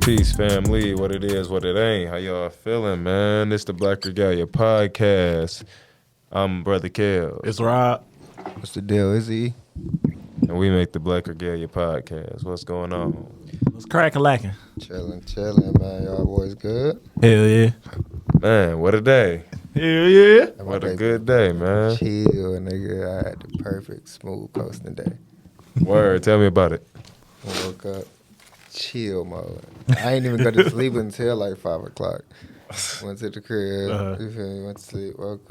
Peace, family. What it is, what it ain't. How y'all feeling, man? It's the Black Regalia podcast. I'm Brother Kel. It's Rob. What's the deal, Izzy? And we make the Black Regalia podcast. What's going on? It's cracking lacking. Chilling, man. Y'all boys good? Hell yeah. Man, what a day. Hell yeah. What a good day, man. Chill, nigga. I had the perfect smooth coasting day. Word, tell me about it. Woke up, chill mode. I ain't even go to sleep until like 5 o'clock. Went to the crib, you feel me? Went to sleep, woke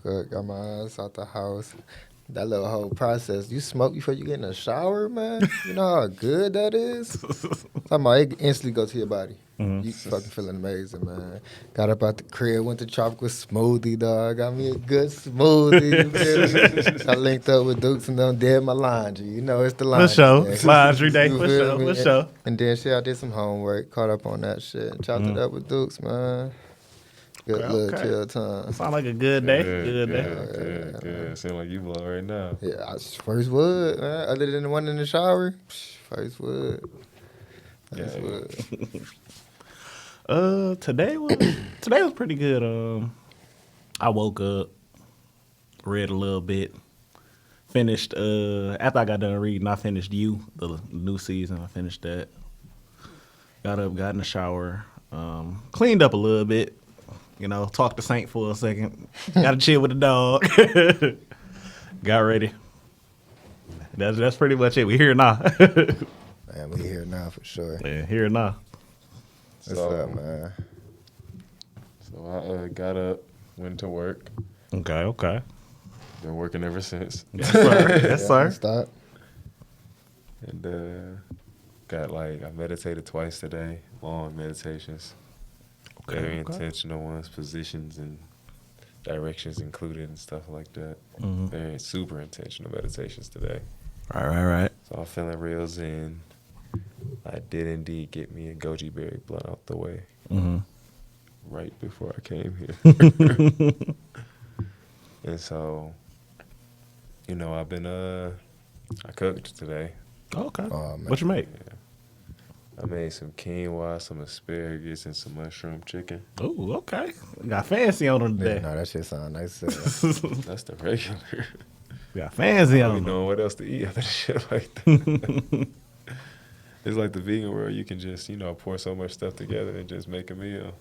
up, got my ass out the house. That little whole process. You smoke before you get in the shower, man? You know how good that is? Talking about it instantly go to your body. You fucking feeling amazing, man. Got up out the crib, went to tropical smoothie, dog. Got me a good smoothie, you feel me? I linked up with Dukes and them, did my laundry. You know, it's the laundry. For sure. Man. Laundry day. You For feel sure. me? For sure. And then shit, I did some homework, caught up on that shit, chopped it up with Dukes, man. Good little chill time. Sound like a good day. Good day. Good. Seem like you blow right now. Yeah, first wood, man. Other than the one in the shower, first wood. First wood. Today was pretty good. I woke up, read a little bit, finished. After I got done reading, I finished You, the new season. I finished that. Got up, got in the shower, cleaned up a little bit. You know, talked to Saint for a second. Got to chill with the dog. Got ready. That's pretty much it. We here now. Man, we here now for sure. Yeah, here now. What's up, man? So I got up, went to work. Okay. Been working ever since. Yes, sir. Yes, sir. Stop. And I meditated twice today. Long meditations. Very intentional ones, positions and directions included and stuff like that. Very super intentional meditations today. Right. So I'm feeling real zen. I did indeed get me a goji berry blunt out the way right before I came here. And so, you know, I've been, I cooked today. Okay. Oh, man. What you make? Yeah. I made some quinoa, some asparagus, and some mushroom chicken. Oh, okay. Got fancy on them today. No, that shit sound nice. That's the regular. Got fancy I on don't them. know what else to eat after shit like that. It's like the vegan world. You can just, pour so much stuff together and just make a meal.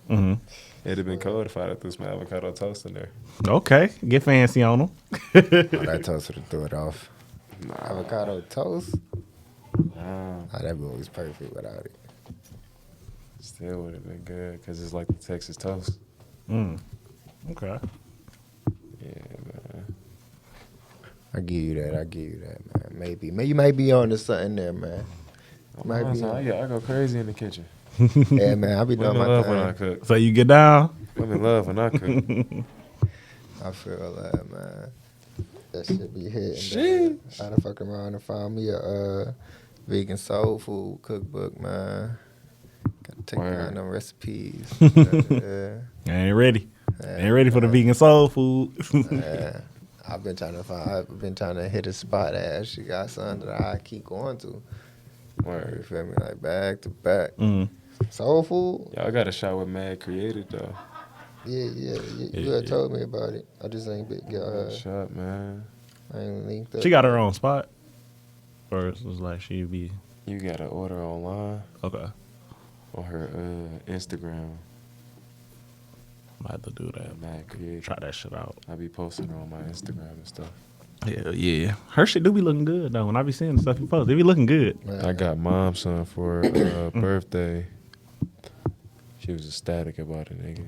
It'd have been cold if I'd have threw some avocado toast in there. Okay. Get fancy on them. That toast would have threw it off. Avocado toast? That boy was perfect without it. Still would have been good because it's like the Texas toast. Okay. Yeah, man. I give you that, man. Maybe you might be on to something there, man. I go crazy in the kitchen. Yeah, man, I be doing I'm in my love when I thing. cook. So you get down? I'm in love when I cook. I feel that, man. That shit be hitting. I done fuck around and found me a vegan soul food cookbook, man. Gotta take down them recipes. Yeah. I ain't ready. Ain't ready for the vegan soul food. Yeah. I've been trying to hit a spot that actually got something that I keep going to. Word. You feel me? Like back to back. Soul food? Y'all got a shot with Mad Created, though. Yeah. You had told me about it. I just ain't Shot, man. I ain't linked up. She got her own spot? Or it was like she'd be... You got to order online Okay. on her Instagram. I have to do that. Mad Created. Try that shit out. I be posting her on my Instagram and stuff. Yeah. Her shit do be looking good, though. When I be seeing the stuff you post, they be looking good. Man. I got mom's son for her birthday. She was ecstatic about it, nigga.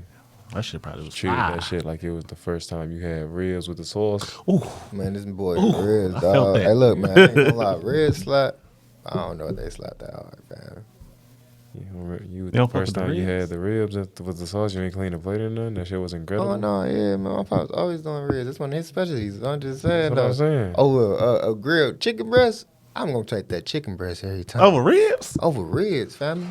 That shit probably was Treated fire. that shit like it was the first time you had ribs with the sauce. Ooh. Man, this boy ribs, I felt dog. that. Hey, look, man, I ain't gonna lie. Ribs slap. I don't know if they slap that hard, man. You don't the fuck first with the time you ribs? had the ribs with the sauce, you ain't clean the plate or nothing? That shit was incredible. Oh, no, yeah, man. My pop's always doing ribs. That's one of his specialties. I'm just saying, That's what I'm though. saying. Over a grilled chicken breast, I'm gonna take that chicken breast every time. Over ribs? Over ribs, family.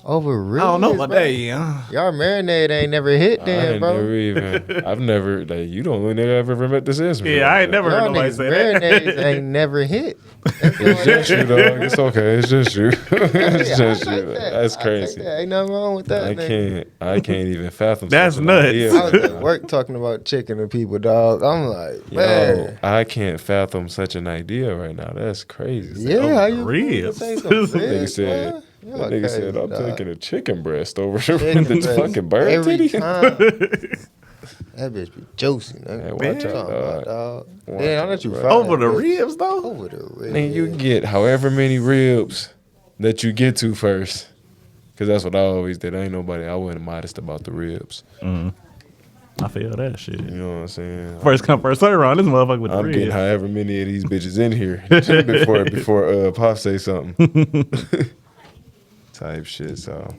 Over ribs? I don't know about bro? that. Yeah. Y'all marinade ain't never hit I then, ain't bro. never even. I've never. Like, you don't think I've ever met this answer. Yeah, I ain't never heard Y'all nobody niggas say that. marinades ain't never hit. It's just you, dog. It's okay. It's just you. It's just I you. take that. That's I take crazy. that. Ain't nothing wrong with that. I nigga. can't even fathom. That's such an nuts. idea. I was at work talking about chicken to people, dog. I'm like, Yo, man. I can't fathom such an idea right now. That's crazy. Yeah, how you ribs. say some That nigga ribs, said. man? Y'all That nigga crazy, said, "I'm dog. taking a chicken breast over Chicken the breast fucking bird every titty." time. That bitch be juicy, nigga. Hey, What watch you out, talking about, dog. dog? Watch Yeah, I'll out, let you bro. find Over that the bitch. ribs, though? Over the ribs. Man, you get however many ribs that you get to first. Because that's what I always did. Ain't nobody, I wasn't modest about the ribs. I feel that shit. You know what I'm saying? First come, first serve around this motherfucker with the I'm getting ribs. however many of these bitches in here before Pop say something. Type shit. So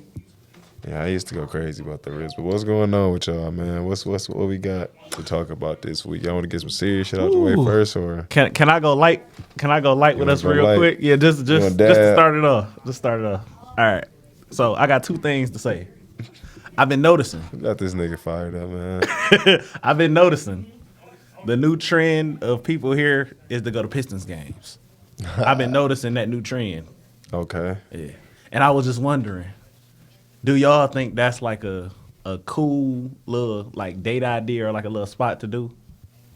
yeah, I used to go crazy about the ribs. But what's going on with y'all, man? What we got to talk about this week? Y'all want to get some serious shit out the way Ooh. first, or Can I go light? Can I go light with wanna us go real light? quick? Yeah, just wanna to dab? start it off. Just start it off. All right. So I got 2 things to say. I've been noticing. got this nigga fired up, man? I've been noticing the new trend of people here is to go to Pistons games. I've been noticing that new trend. Okay. Yeah. And I was just wondering, do y'all think that's like a cool little like date idea or like a little spot to do?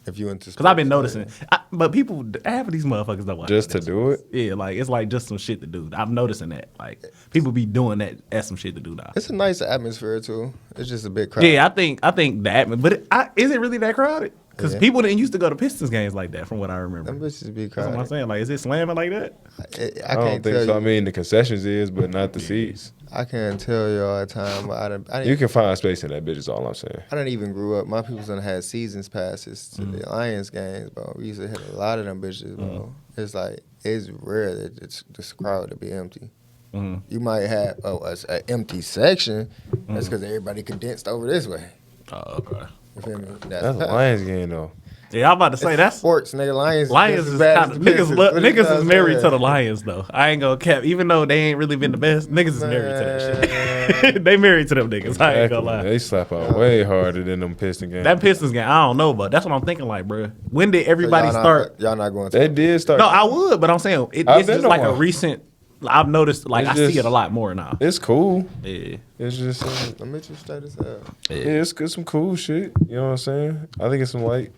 If you into Because I've been noticing, but people, half of these motherfuckers don't watch Just to this. do it? Yeah, like it's like just some shit to do. I'm noticing that, like people be doing that as some shit to do now. It's a nice atmosphere too. It's just a big crowd. Yeah, I think that, but is it really that crowded? Because Yeah. people didn't used to go to Pistons games like that, from what I remember. Them bitches be That's what I'm crowded. saying. Like, is it slamming like that? I I don't can't think tell so. you. I mean, the concessions is, but not the seats. I can't tell you all the time. But I You didn't. can find space in that bitch. Is all I'm saying. I didn't even grew up. My people's done had seasons passes to the Lions games, bro. We used to hit a lot of them bitches, bro. It's like it's rare that this crowd to be empty. You might have an empty section. That's because everybody condensed over this way. Oh, okay. You feel me? That's a packed. Lions game though. Yeah, I'm about to say that's Sports, nigga. Lions Lions just is as bad kind as of the niggas. Pistons. Look, What you niggas guys is married saying? to the Lions though. I ain't gonna cap. Even though they ain't really been the best, niggas is married to that shit. They married to them niggas. I ain't gonna lie. They slap out way harder than them Piston games. That Pistons game, I don't know, but that's what I'm thinking. Like, bro, when did everybody start? Y'all not going to. They did start. No, I would, but I'm saying I've it's been just to like a one. recent. I've noticed, like It's I see just- it a lot more now. It's cool. Yeah, It's just Let me just straight as hell. yeah, it's some cool shit. You know what I'm saying? I think it's some light.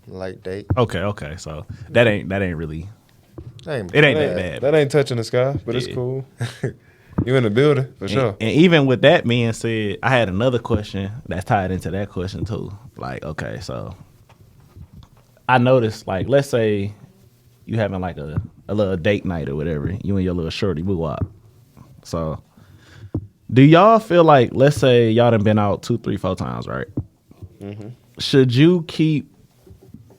Light date. okay. So that ain't really. Ain't It ain't that bad. That ain't touching the sky, but it's Yeah. cool. You in the building for sure. And even with that being said, I had another question that's tied into that question too. Like, okay, so I noticed, like, let's say you having like a little date night or whatever, you and your little shorty boo wop. So, do y'all feel like, let's say y'all done been out 2, 3, 4 times, right? Should you keep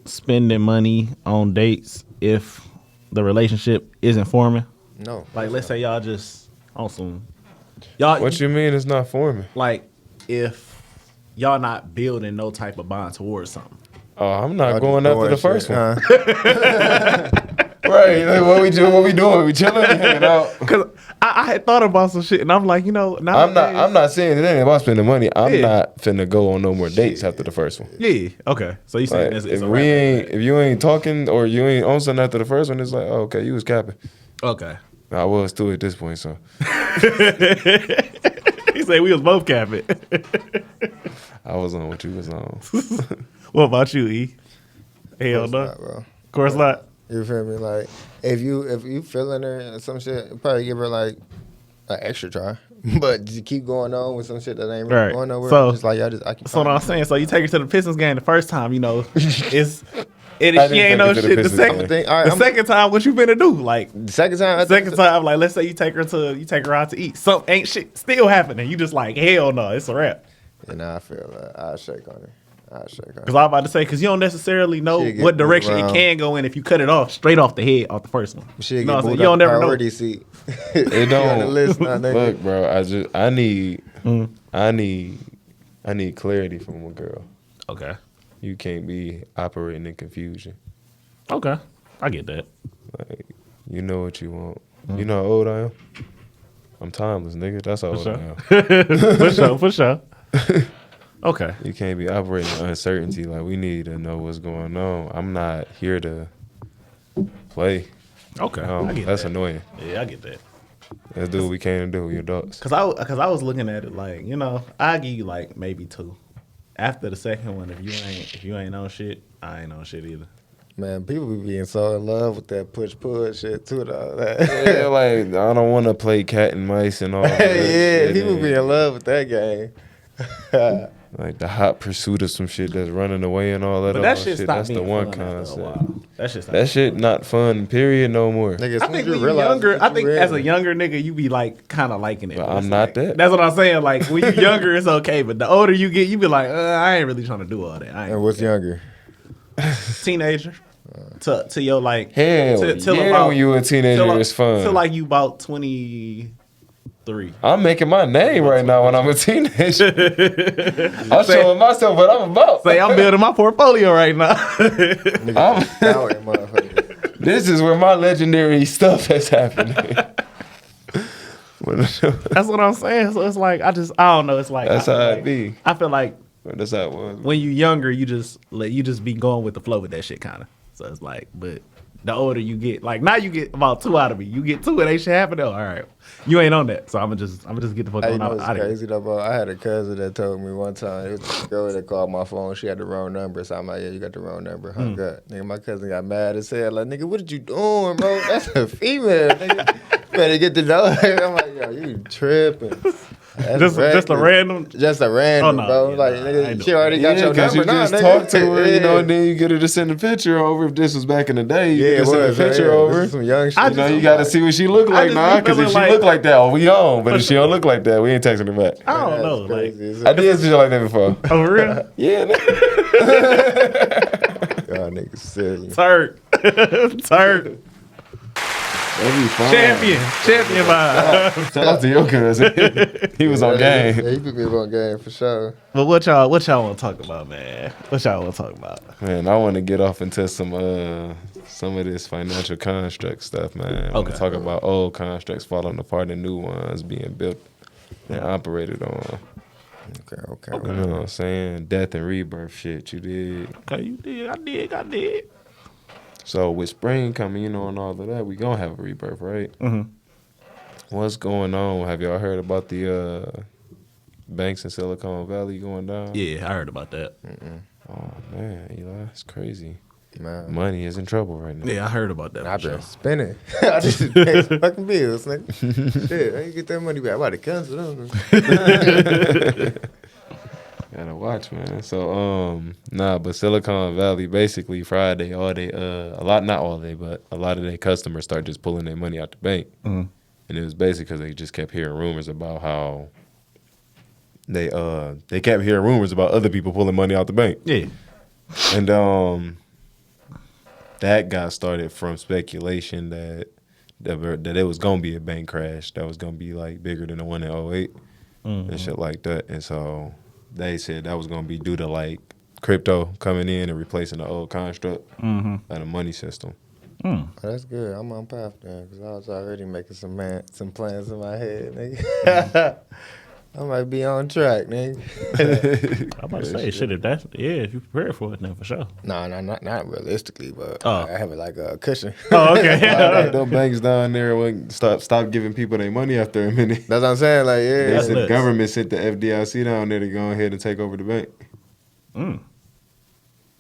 spending money on dates if the relationship isn't forming? No. Like, let's say y'all just on some, y'all What you mean it's not forming? like if y'all not building no type of bond towards something. Oh, I'm not Y'all going just after the doing first shit, one. huh? Right. Like, what we doing? What we doing? We chilling? We hanging out. Cause I had thought about some shit and I'm like, now I'm not saying it ain't about spending money. I'm Yeah. not finna go on no more dates after the first one. Yeah. Okay. So you saying Like, it's if a we wrap ain't, if you ain't talking or you ain't on something after the first one, it's like, oh, okay, you was capping. okay. I was too at this point, so He said we was both capping. I was on what you was on. What about you, E? Hell Of course no. not, bro. Of course not. You feel me? Like if you feeling her or some shit, you probably give her like an extra try. But to keep going on with some shit that ain't really Right. going nowhere, So- just like y'all just I keep So what I'm saying, so you take her to the Pistons game the first time, it's I she didn't ain't no take her to the shit. The Pistons second, game. All right, the second time, what you finna do? Like the second time, I second time, like let's say you take her out to eat. Something ain't shit still happening. You just like hell no, it's a wrap. and I feel that I'll shake on her. Because I'm about to say, because you don't necessarily know She'll get what moved direction it around. can go in if you cut it off straight off the head, off the first one. She'll You get know what I'm saying? moved You up don't the never know. priority seat. It She on don't the list now, nigga. look, bro. I need clarity from a girl. Okay. You can't be operating in confusion. Okay. I get that. Like, you know what you want. You know how old I am? I'm timeless, nigga. That's all For I know. sure. For sure. Okay. You can't be operating in uncertainty. Like, we need to know what's going on. I'm not here to play. Okay. I get That's that. annoying. Yeah, I get that. Let's do what we can do. We adults. Cause I was looking at it like, you know, I give you like maybe 2. After the second one, if you ain't on shit, I ain't on shit either. Man, people be being so in love with that push shit too, though. Yeah, like, I don't want to play cat and mice and all that. Yeah, shit. people be in love with that game. Like the hot pursuit of some shit that's running away and all that. But that other shit shit. stopped That's being the one fun after a concept. while. That shit stopped. That shit not fun. Period. No more. Nigga, as I soon think as you when you realize younger, what I you think ready. as a younger nigga, you be like kind of liking it. But It's I'm not like- that. That's what I'm saying. Like when you younger, it's okay, but the older you get, you be like, I ain't really trying to do all that. I And ain't what's younger? teenager to your like Hell, till yeah, about- when you a teenager, till, it's fun. Till like you about 23. I'm making my name right now when I'm a teenager. I'm showing myself what I'm about. Say I'm building my portfolio right now. Nigga, sour motherfucker. This is where my legendary stuff is happening. That's what I'm saying. So it's like I don't know. It's like That's I feel how it like- be. I feel like That's how it was. when you younger, you just be going with the flow with that shit kind of. So it's like, but the older you get, like now you get about 2 out of me. You get 2 and ain't shit happen. All right, you ain't on that. So I'm gonna just get the fuck Hey, you on know out what's of here. crazy though, bro? I had a cousin that told me one time, it was a girl that called my phone, she had the wrong number. So I'm like, yeah, you got the wrong number. Hung up. Nigga, my cousin got mad as hell. Like, nigga, what did you doing, bro? That's a female, nigga. Better get to know her. I'm like, yo, you tripping. That's Just a reckless. random. Just a random, Oh, no, bro. yeah, like, nah, I nigga, ain't she doing already that. got your because number you now, just nigga. talk to her, you know, Yeah. and then you get her to send a picture over. If this was back in the day, you Yeah, get it to send a was. picture This over. is some young shit. I You know, just- you got to see what she look like just now. be Because if feeling she like- look like that, we on. But if she don't look like that, we ain't texting her back. I don't That's know. Like, crazy. I did shit like that before. oh, for real? Yeah, nigga. Y'all niggas silly. Turk. That'd be fun. Champion vibe. Shout out to your cousin. He was on Yeah, game. he put me on game for sure. But what y'all want to talk about, man? What y'all want to talk about? Man, I want to get off into some of this financial construct stuff, man. I want Okay. to talk about old constructs falling apart and new ones being built and operated on. Okay. You know what I'm saying? Death and rebirth shit, you did. Okay, you did. I did. So with spring coming, you know, and all of that, we gonna have a rebirth, right? Mm-hmm. What's going on? Have y'all heard about the banks in Silicon Valley going down? Yeah, I heard about that. Oh man, Eli, it's crazy. Man. Money is in trouble right now. Yeah, I heard about that. I've for been sure. spending. I just pay some fucking bills, nigga. Shit, I ain't get that money back. I'm about to cancel them. Gotta watch, man. So, but Silicon Valley, basically Friday, not all day, but a lot of their customers start just pulling their money out the bank. Mhm. And it was basically because they just kept hearing rumors about how they kept hearing rumors about other people pulling money out the bank. Yeah. And that got started from speculation that it was gonna be a bank crash that was gonna be like bigger than the one in 08 and shit like that. And so they said that was gonna be due to like crypto coming in and replacing the old construct of the money system. Oh, that's good. I'm on path then, because I was already making some plans in my head, nigga. I might be on track, nigga. I'm about to say, shit, if you prepare for it, then for sure. No, not realistically, but Oh. I have it like a cushion. Oh, okay. Those banks down there wouldn't stop giving people their money after a minute. That's what I'm saying. Like, yeah. They That's said the nuts. government sent the FDIC down there to go ahead and take over the bank.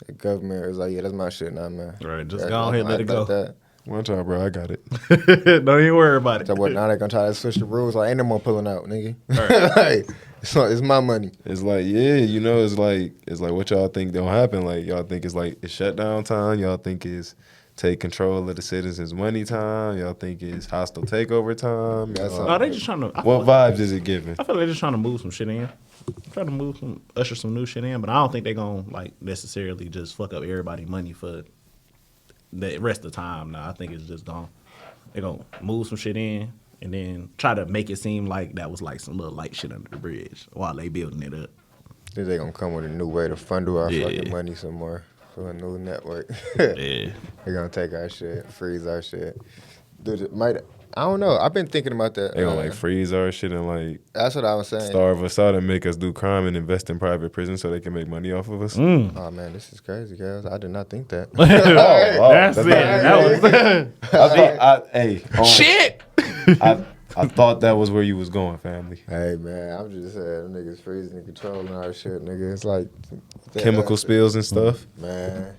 The government was like, yeah, that's my shit now, man. Right, just Yeah, go ahead and let it go. that. One time, bro, I got it. Don't even worry about it. So what, now they gonna try to switch the rules? Like, ain't no more pulling out, nigga. Like, it's my money. It's like, yeah, you know, it's like what y'all think don't happen. Like, y'all think it's like it's shutdown time. Y'all think it's take control of the citizens' money time. Y'all think it's hostile takeover time. That's Y'all- No, they just trying to. what vibes is it giving? I feel like they're just trying to move some shit in. Trying to usher some new shit in, but I don't think they're gonna like necessarily just fuck up everybody's money for the rest of the time. Now I think it's just they're gonna move some shit in and then try to make it seem like that was like some little light shit under the bridge while they building it up. Then they gonna come with a new way to fundle our Yeah. fucking money some more for a new network. Yeah. They're gonna take our shit, freeze our shit. Dude, I don't know. I've been thinking about that. They gonna like freeze our shit and like That's what I was saying. starve us out and make us do crime and invest in private prison so they can make money off of us. Oh man, this is crazy, guys. I did not think that. That's it. That was shit. I thought that was where you was going, family. Hey man, I'm just saying, them niggas freezing and controlling our shit, nigga. It's like Chemical spills and stuff. Man,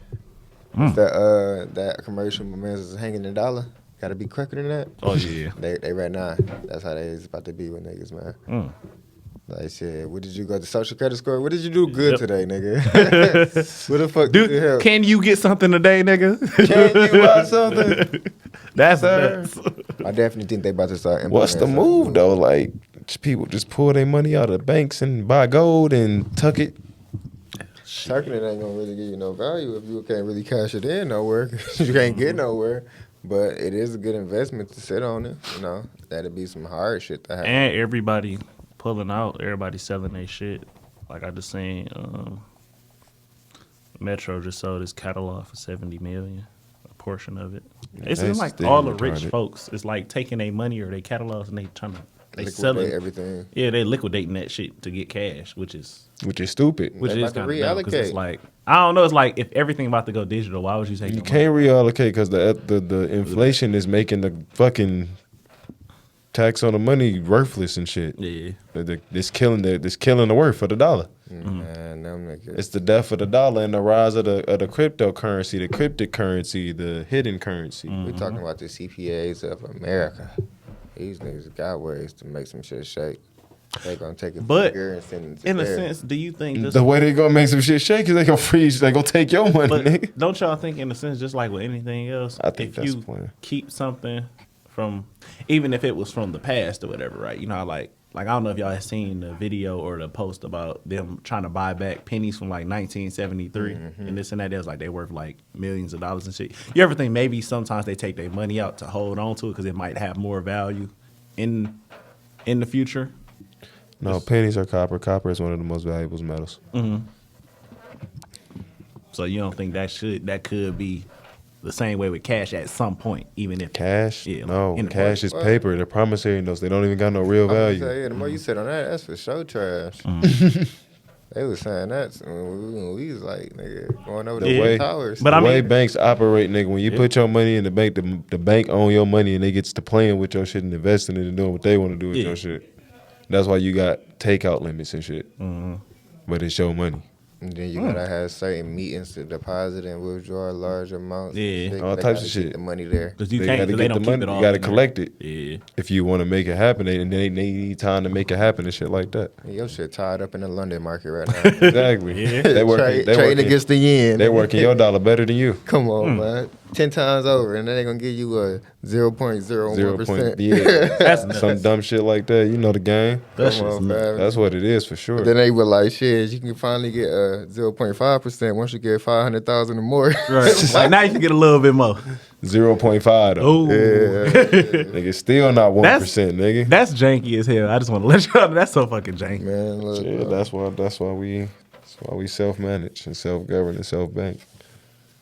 that commercial, my man's is hanging a dollar. Got to be quicker than that. Oh yeah. They right now. That's how they is about to be with niggas, man. Like shit, what did you go to social credit score? What did you do good today, nigga? What the fuck did you help? Can you get something today, nigga? Can you buy something? That's nuts. I definitely think they about to start. What's the move though? Like people just pull their money out of banks and buy gold and tuck it. Tucking it ain't gonna really give you no value if you can't really cash it in nowhere. You can't get nowhere. But it is a good investment to sit on it. You know, that'd be some hard shit to happen. And everybody pulling out, everybody selling their shit. Like I just seen, Metro just sold his catalog for $70 million, a portion of it. It seems like all the rich folks is like taking their money or their catalogs and they trying to selling everything. Yeah, they liquidating that shit to get cash, which is stupid. Which they is about to kind of dumb, 'cause it's reallocate. like I don't know. It's like if everything about to go digital, why would you take? You can't reallocate because the inflation is making the fucking tax on the money worthless and shit. Yeah, It's killing the worth of the dollar. Man, them niggas. It's the death of the dollar and the rise of the cryptocurrency, the cryptic currency, the hidden currency. We talking about the CPAs of America. These niggas got ways to make some shit shake. They gonna take it but here and send it to in a there. sense, do you think this, The way they gonna make some shit shake is they gonna freeze. They gonna take your money, but nigga. don't y'all think in a sense, just like with anything else, I think if that's you the plan. keep something from, even if it was from the past or whatever, right? You know, like I don't know if y'all have seen the video or the post about them trying to buy back pennies from like 1973 and this and that. It was like they worth like millions of dollars and shit. You ever think maybe sometimes they take their money out to hold on to it because it might have more value in the future? No, pennies are copper. Copper is one of the most valuable metals. So you don't think that could be the same way with cash at some point, even if Cash? Yeah, No, in the cash is What? paper. They're promissory notes. They don't even got no real I'm gonna value. say, yeah, the more you sit on that, that's for show trash. They was saying that when we was like, nigga, going over Yeah. the towers. But The I way mean- banks operate, nigga, when you put your money in the bank, the bank own your money and they gets to playing with your shit and investing it and doing what they want to do with Yeah. your shit. That's why you got takeout limits and shit. But it's your money. And then you gotta have certain meetings to deposit and withdraw large amounts. Yeah. They All gotta types of keep shit. The money there. because you They can't, gotta 'cause they get don't the keep money. it all. You gotta in there. collect it. Yeah. If you want to make it happen, they need time to make it happen and shit like that. Your shit tied up in the London market right now. Exactly. Yeah. They working. Trading against the yen. They working your dollar better than you. Come on, man. 10 times over, and then they gonna give you a 0.01%. Yeah. That's nuts. Some dumb shit like that. You know the game. That's Come just on, nuts. fam. That's what it is for sure. Then they were like, shit, you can finally get 0.5% once you get 500,000 or more. Right. Like now you can get a little bit more. 0.5 though. Oh, Nigga, still not 1%, nigga. that's janky as hell. I just want to let you know that's so fucking janky. Man, look, Yeah, bro, that's why we self-manage and self-govern and self-bank.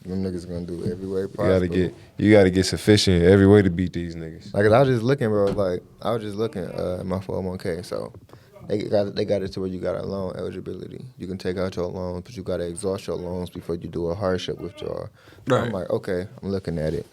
them niggas gonna do every way You possible. gotta get sufficient every way to beat these niggas. Like, I was just looking, bro. Like, I was just looking at my 401k. So, they got it to where you got a loan eligibility. You can take out your loans, but you gotta exhaust your loans before you do a hardship withdrawal. So I'm Right. like, okay, I'm looking at it.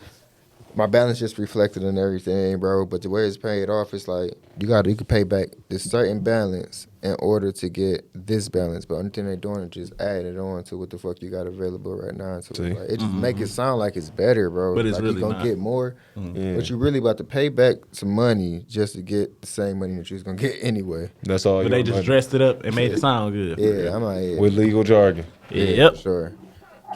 My balance just reflected in everything, bro. But the way it's paid off, it's like you can pay back this certain balance in order to get this balance. But only thing they're doing is just adding it on to what the fuck you got available right now. So See? it's like, it just make it sound like it's better, bro. But it's like really you gonna not. get more, Yeah. but you really about to pay back some money just to get the same money that you was gonna get anyway. That's all. But your they just money. dressed it up and made it sound good. Yeah, I'm like, yeah, with legal jargon. Yep. sure.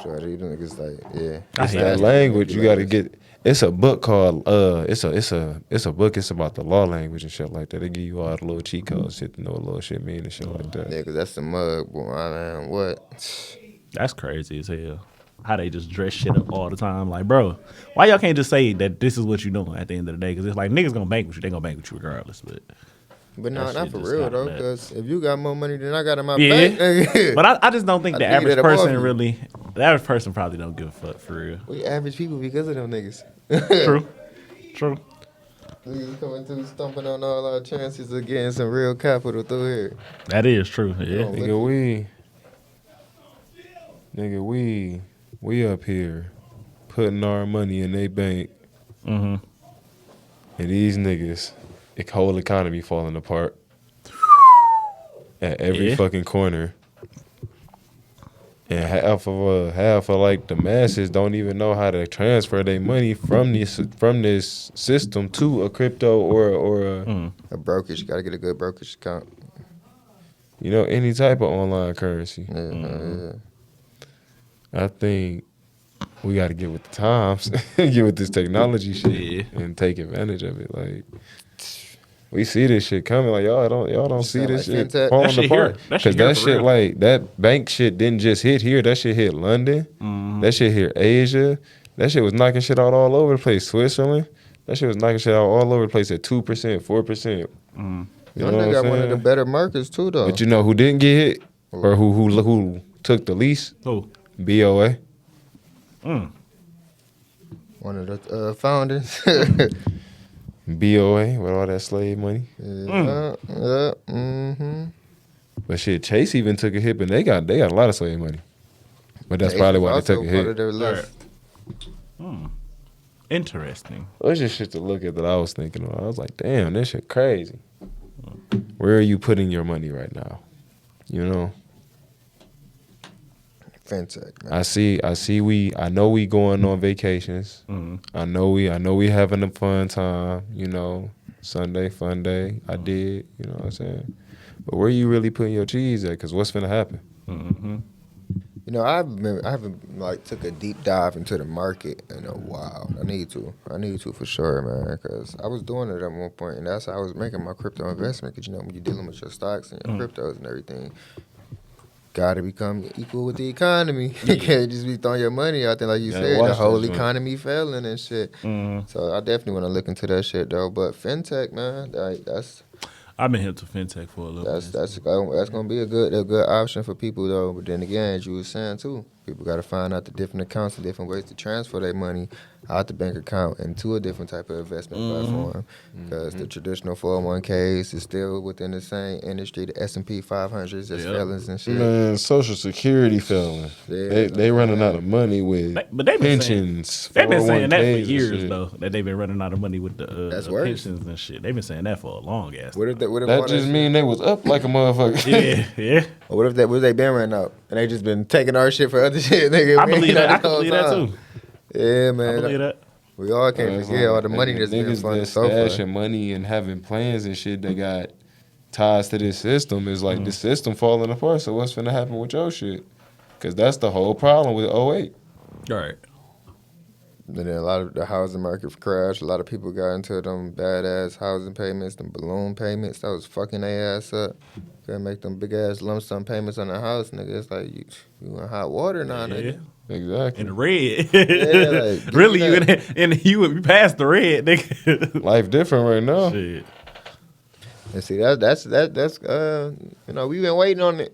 You niggas like, yeah. I It's hate that that. language you got to get. It's a book called it's a book. It's about the law language and shit like that. They give you all the little cheat codes, shit to know what little shit mean and shit like that. Yeah, cause that's the mug, boy. Man, what? That's crazy as hell. How they just dress shit up all the time. Like, bro, why y'all can't just say that this is what you doing at the end of the day? Because it's like niggas gonna bank with you. They gonna bank with you regardless. But But no, That not shit for just real got though. mad. Cause if you got more money than I got in my Yeah. bank, but I just don't think I the think average that above person you. really. The average person probably don't give a fuck for real. we average people because of them niggas. True. True. Niggas coming through, stumping on all our chances of getting some real capital through here. That is true. Yeah. Nigga, we up here putting our money in they bank. Mm-hmm. And these niggas, the whole economy falling apart at every fucking corner. And half of like the masses don't even know how to transfer their money from this system to a crypto or a brokerage. You gotta get a good brokerage account. Any type of online currency. Yeah. I think we got to get with the times, get with this technology shit, and take advantage of it. Like, we see this shit coming. Like, y'all don't see this shit falling apart. Because that shit, like, that bank shit didn't just hit here. That shit hit London. Mm-hmm. That shit hit Asia. That shit was knocking shit out all over the place. Switzerland. That shit was knocking shit out all over the place at 2%, 4%. Mm-hmm. You know got one of the better markets, too, though. But you know who didn't get hit? Or who took the least? Who? BOA. One of the founders. BOA with all that slave money. But shit, Chase even took a hit, and they got a lot of slave money. But that's probably why they took a hit. Interesting. It was just shit to look at that I was thinking of. I was like, damn, this shit crazy. Where are you putting your money right now? Fintech, man. I know we going on vacations. Mm-hmm. I know we having a fun time, Sunday, fun day. I did, you know what I'm saying? But where you really putting your cheese at? Because what's finna happen? Mm-hmm. I haven't like took a deep dive into the market in a while. I need to for sure, man. Because I was doing it at one point, and that's how I was making my crypto investment. Because when you're dealing with your stocks and your cryptos and everything, gotta become equal with the economy. You can't just be throwing your money out there like you said. The whole economy failing and shit. Mm-hmm. So I definitely want to look into that shit though. But fintech, man, that's. I've been hip to fintech for a little bit. That's gonna be a good option for people though. But then again, as you were saying too, people got to find out the different accounts and different ways to transfer their money out the bank account into a different type of investment platform. Because the traditional 401ks is still within the same industry. The S&P 500s is felons and shit. Man, Social Security failing. Yeah, they running out of money with pensions. They've been saying that for years though. That they've been running out of money with the pensions and shit. They've been saying that for a long ass. That just mean they was up like a motherfucker. Yeah. Or what if they been running out and they just been taking our shit for other shit? Nigga, I believe that. I can believe that too. Yeah, man. I believe that. We all can't forget all the money that's been funded so far. Stashing money and having plans and shit that got ties to this system is like the system falling apart. So what's finna happen with your shit? Because that's the whole problem with 08. Right. And then a lot of the housing market crashed. A lot of people got into them badass housing payments, them balloon payments. That was fucking their ass up. Gotta make them big ass lump sum payments on the house, nigga. It's like you in hot water now, nigga. Exactly. In the red. Yeah, like, really, you past the red, nigga. Life different right now. Shit. And see, that's we've been waiting on it.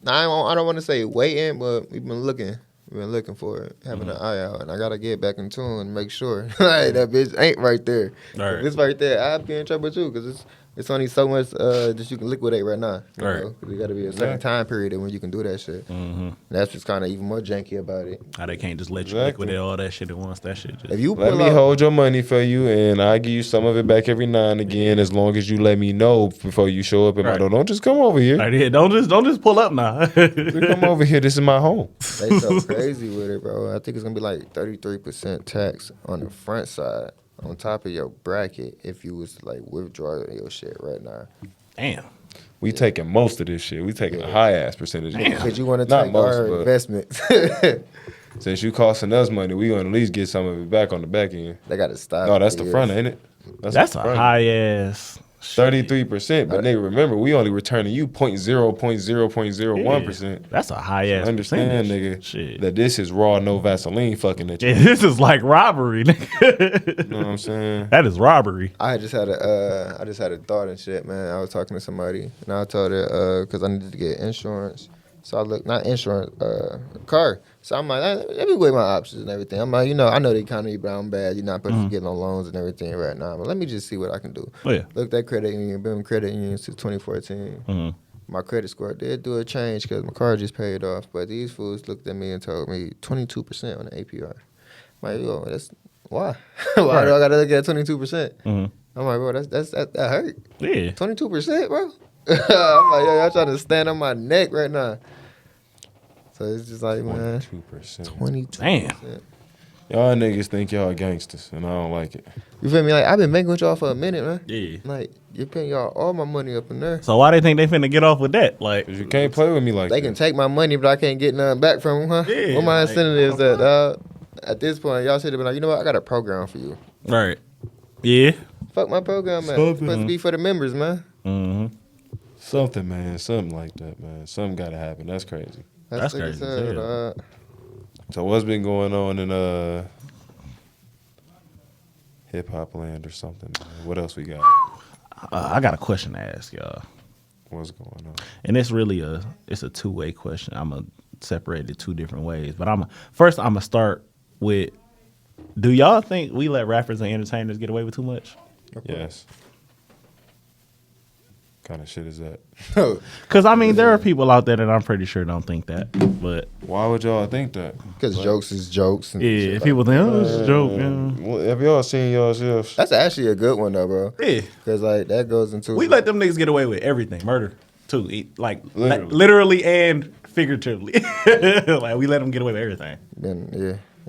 I don't want to say waiting, but we've been looking. We've been looking for it, having an eye out, and I gotta get back in tune and make sure like, that bitch ain't right there. Right. If it's right there, I'd be in trouble too, because it's only so much that you can liquidate right now. You know? There got to be a certain time period when you can do that shit. Mm-hmm. That's just kind of even more janky about it. How they can't just let you liquidate all that shit at once. That shit just... If you let me hold your money for you, and I give you some of it back every now and again, as long as you let me know before you show up. And don't just come over here. Right, don't just pull up now. Come over here. This is my home. They so crazy with it, bro. I think it's gonna be like 33% tax on the front side, on top of your bracket, if you was to like withdraw your shit right now. Damn. We taking most of this shit. We taking a high ass percentage. Because you want to take our investments. Since you costing us money, we gonna at least get some of it back on the back end. They got to stop. No, that's the front, ain't it? That's a high ass. 33%, but nigga, remember we only returning you 0.001%. That's a high ass. Understand, nigga, that this is raw, no Vaseline fucking at you. Yeah, this is like robbery, nigga. You know what I'm saying? That is robbery. I just had a thought and shit, man. I was talking to somebody, and I told her because I needed to get insurance, So I look, not insurance, car. So I'm like, let me weigh my options and everything. I'm like, I know the economy brown bad. You're not supposed to get on loans and everything right now. But let me just see what I can do. Oh, yeah. Looked at credit union, been credit union since 2014. Mm-hmm. My credit score did do a change because my car just paid off. But these fools looked at me and told me 22% on the APR. I'm like, yo, that's why? Why do I gotta look at 22%? Mm-hmm. I'm like, bro, that hurt. Yeah. 22%, bro. I'm like, yo, y'all trying to stand on my neck right now. So it's just like, man, 22%. 22%. Damn. Y'all niggas think y'all gangsters, and I don't like it. You feel me? Like, I've been banking with y'all for a minute, man. Yeah. Like, you're paying y'all all my money up in there. So why they think they finna get off with that? Like, 'Cause you can't play with me like They that. can take my money, but I can't get nothing back from them, huh? Yeah, What my like, incentive is that, dog? At this point, y'all should have been like, you know what? I got a program for you. right. Yeah. Fuck my program, man. Something. It's supposed to be for the members, man. Mm-hmm. Something, man. Something like that, man. Something gotta happen. That's crazy. That's sick crazy as as hell, hell. dog. So what's been going on in hip hop land or something, man? What else we got? I got a question to ask y'all. What's going on? And it's really it's a two-way question. I'm going to separate it two different ways. But first I'm going to start with, do y'all think we let rappers and entertainers get away with too much? Yes. Kind of shit is that? Because, I mean, there are people out there that I'm pretty sure don't think that. But, Why would y'all think that? Because jokes is jokes. And yeah, shit if like people think, oh, it's a joke. Yeah. Well, have y'all seen yourselves? That's actually a good one, though, bro. Yeah. Because, like, that goes into... We let them niggas get away with everything. Murder, too. Like, Literally. and figuratively. Like, we let them get away with everything.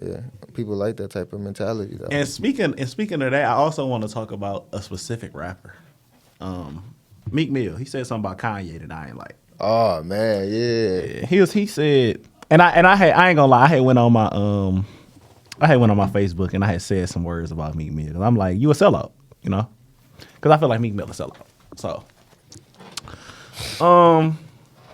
Yeah. People like that type of mentality, though. And speaking of that, I also want to talk about a specific rapper. Meek Mill. He said something about Kanye that I ain't like. Oh, man, yeah. He said, and I ain't gonna lie, I had went on my Facebook and I had said some words about Meek Mill. I'm like, you a sellout, you know? Because I feel like Meek Mill a sellout. So,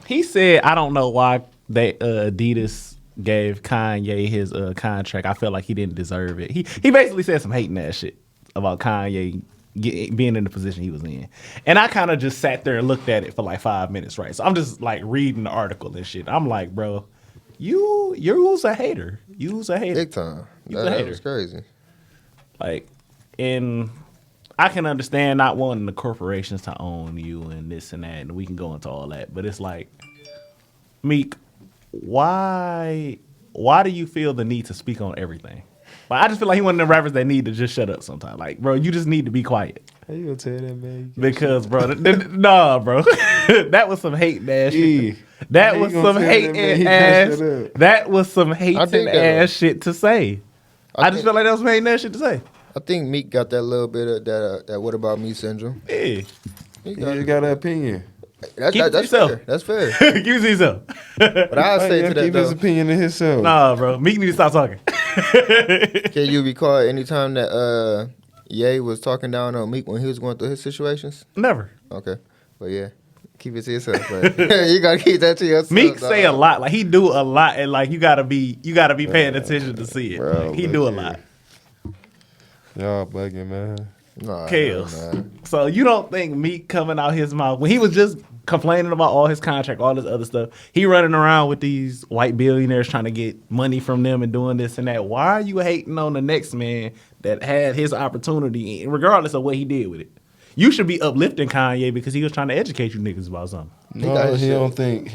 he said, I don't know why Adidas gave Kanye his contract. I felt like he didn't deserve it. He basically said some hating ass shit about Kanye being in the position he was in. And I kind of just sat there and looked at it for like 5 minutes, right? So I'm just like reading the article and shit. I'm like, bro, you's a hater. You's a hater. Big time. You's a That hater. was crazy. Like, and I can understand not wanting the corporations to own you and this and that, and we can go into all that. But it's like, Meek, why do you feel the need to speak on everything? Like, I just feel like he one of the rappers that need to just shut up sometimes. Like, bro, you just need to be quiet. How you gonna tell that, man? Because, bro, nah, bro. That was some hating ass shit. That was some hating ass. That was some hating ass shit to say. I just feel like that was some hating ass shit to say. I think Meek got that little bit of that what about me syndrome. Yeah. He You got an opinion. That's Keep it to fair. yourself. That's fair. Give it to yourself. But I'll say to that, keep his though, opinion to himself. Nah, bro. Meek need to stop talking. can you recall any time that Ye was talking down on Meek when he was going through his situations? Never. Okay. But yeah, keep it to yourself. Like, you gotta keep that to yourself. Meek dog. say a lot. Like, he do a lot, and like you gotta be paying attention to see it. Bro, Like, he look do a here. lot. Y'all bugging, man. Nah, Chaos. man. So you don't think Meek coming out his mouth when he was just complaining about all his contract, all this other stuff, he running around with these white billionaires trying to get money from them and doing this and that. Why are you hating on the next man that had his opportunity, regardless of what he did with it? You should be uplifting Kanye because he was trying to educate you niggas about something. No, he don't think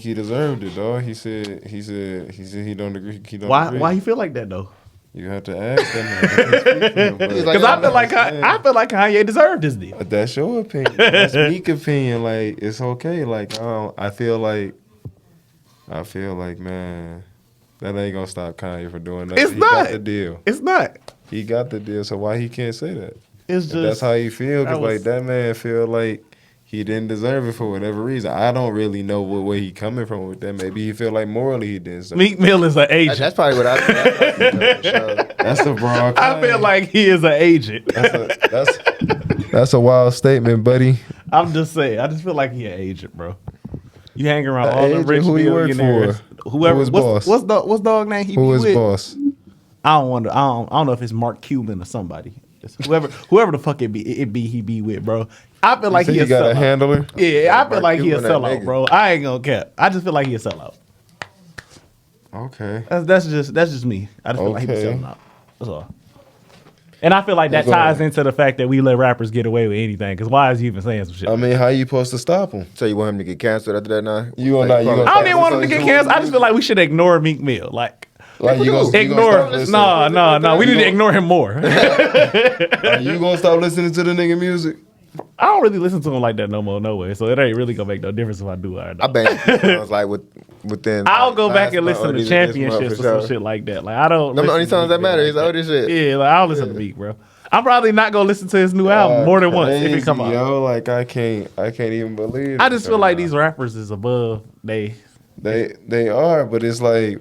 he deserved it, dog. He said he don't agree. He don't agree. Why you feel like that though? You have to ask them. He's like, Because I feel like Kanye deserved this deal. But that's your opinion. That's Meek's opinion. Like, it's okay. Like, I feel like, man, that ain't gonna stop Kanye from doing nothing. It's He not. got the deal. It's not. He got the deal. So why he can't say that? It's If just that's how he feel. Because like was- that man feel like he didn't deserve it for whatever reason. I don't really know where he coming from with that. Maybe he feel like morally he didn't deserve it. Meek Mill is an agent. That's probably what I think. That's a broad. I feel like he is an agent. That's a wild statement, buddy. I'm just saying. I just feel like he an agent, bro. You hang around An all the agent? rich Who he work billionaires. for? Whoever. Who his what's, boss? what's dog name he Who be is with? boss? I don't know if it's Mark Cuban or somebody. It's whoever the fuck he be with, bro. I feel like You he a got a sellout. handler. Yeah, I feel like he a Mark Cuban, that sellout, nigga. bro. I ain't gonna cap. I just feel like he a sellout. Okay. That's just me. I just feel like he be Okay. selling out. That's all. And I feel like that ties into the fact that we let rappers get away with anything. Because why is he even saying some shit? I mean, how you supposed to stop him? So you want him to get canceled after that now? You or not, you gonna- I don't even want him to get canceled. I just feel like we should ignore Meek Mill. Like You gonna ignore. stop listening? No. We You need to gonna- ignore him more. Are you gonna stop listening to the nigga music? I don't really listen to him like that no more, no way. So it ain't really gonna make no difference if I do or I not. bet songs like within. I'll like, go back last and month listen or to this championships month or for some sure. shit like that. Like I don't. Them the listen only to songs Meek that Mill matter. like His that. oldest shit. Yeah, like I'll listen to Meek, bro. I'm probably not gonna listen to his new album more than once if it come out. Yo, like I can't even believe. I it just feel right like now. these rappers is above they. They are, but it's like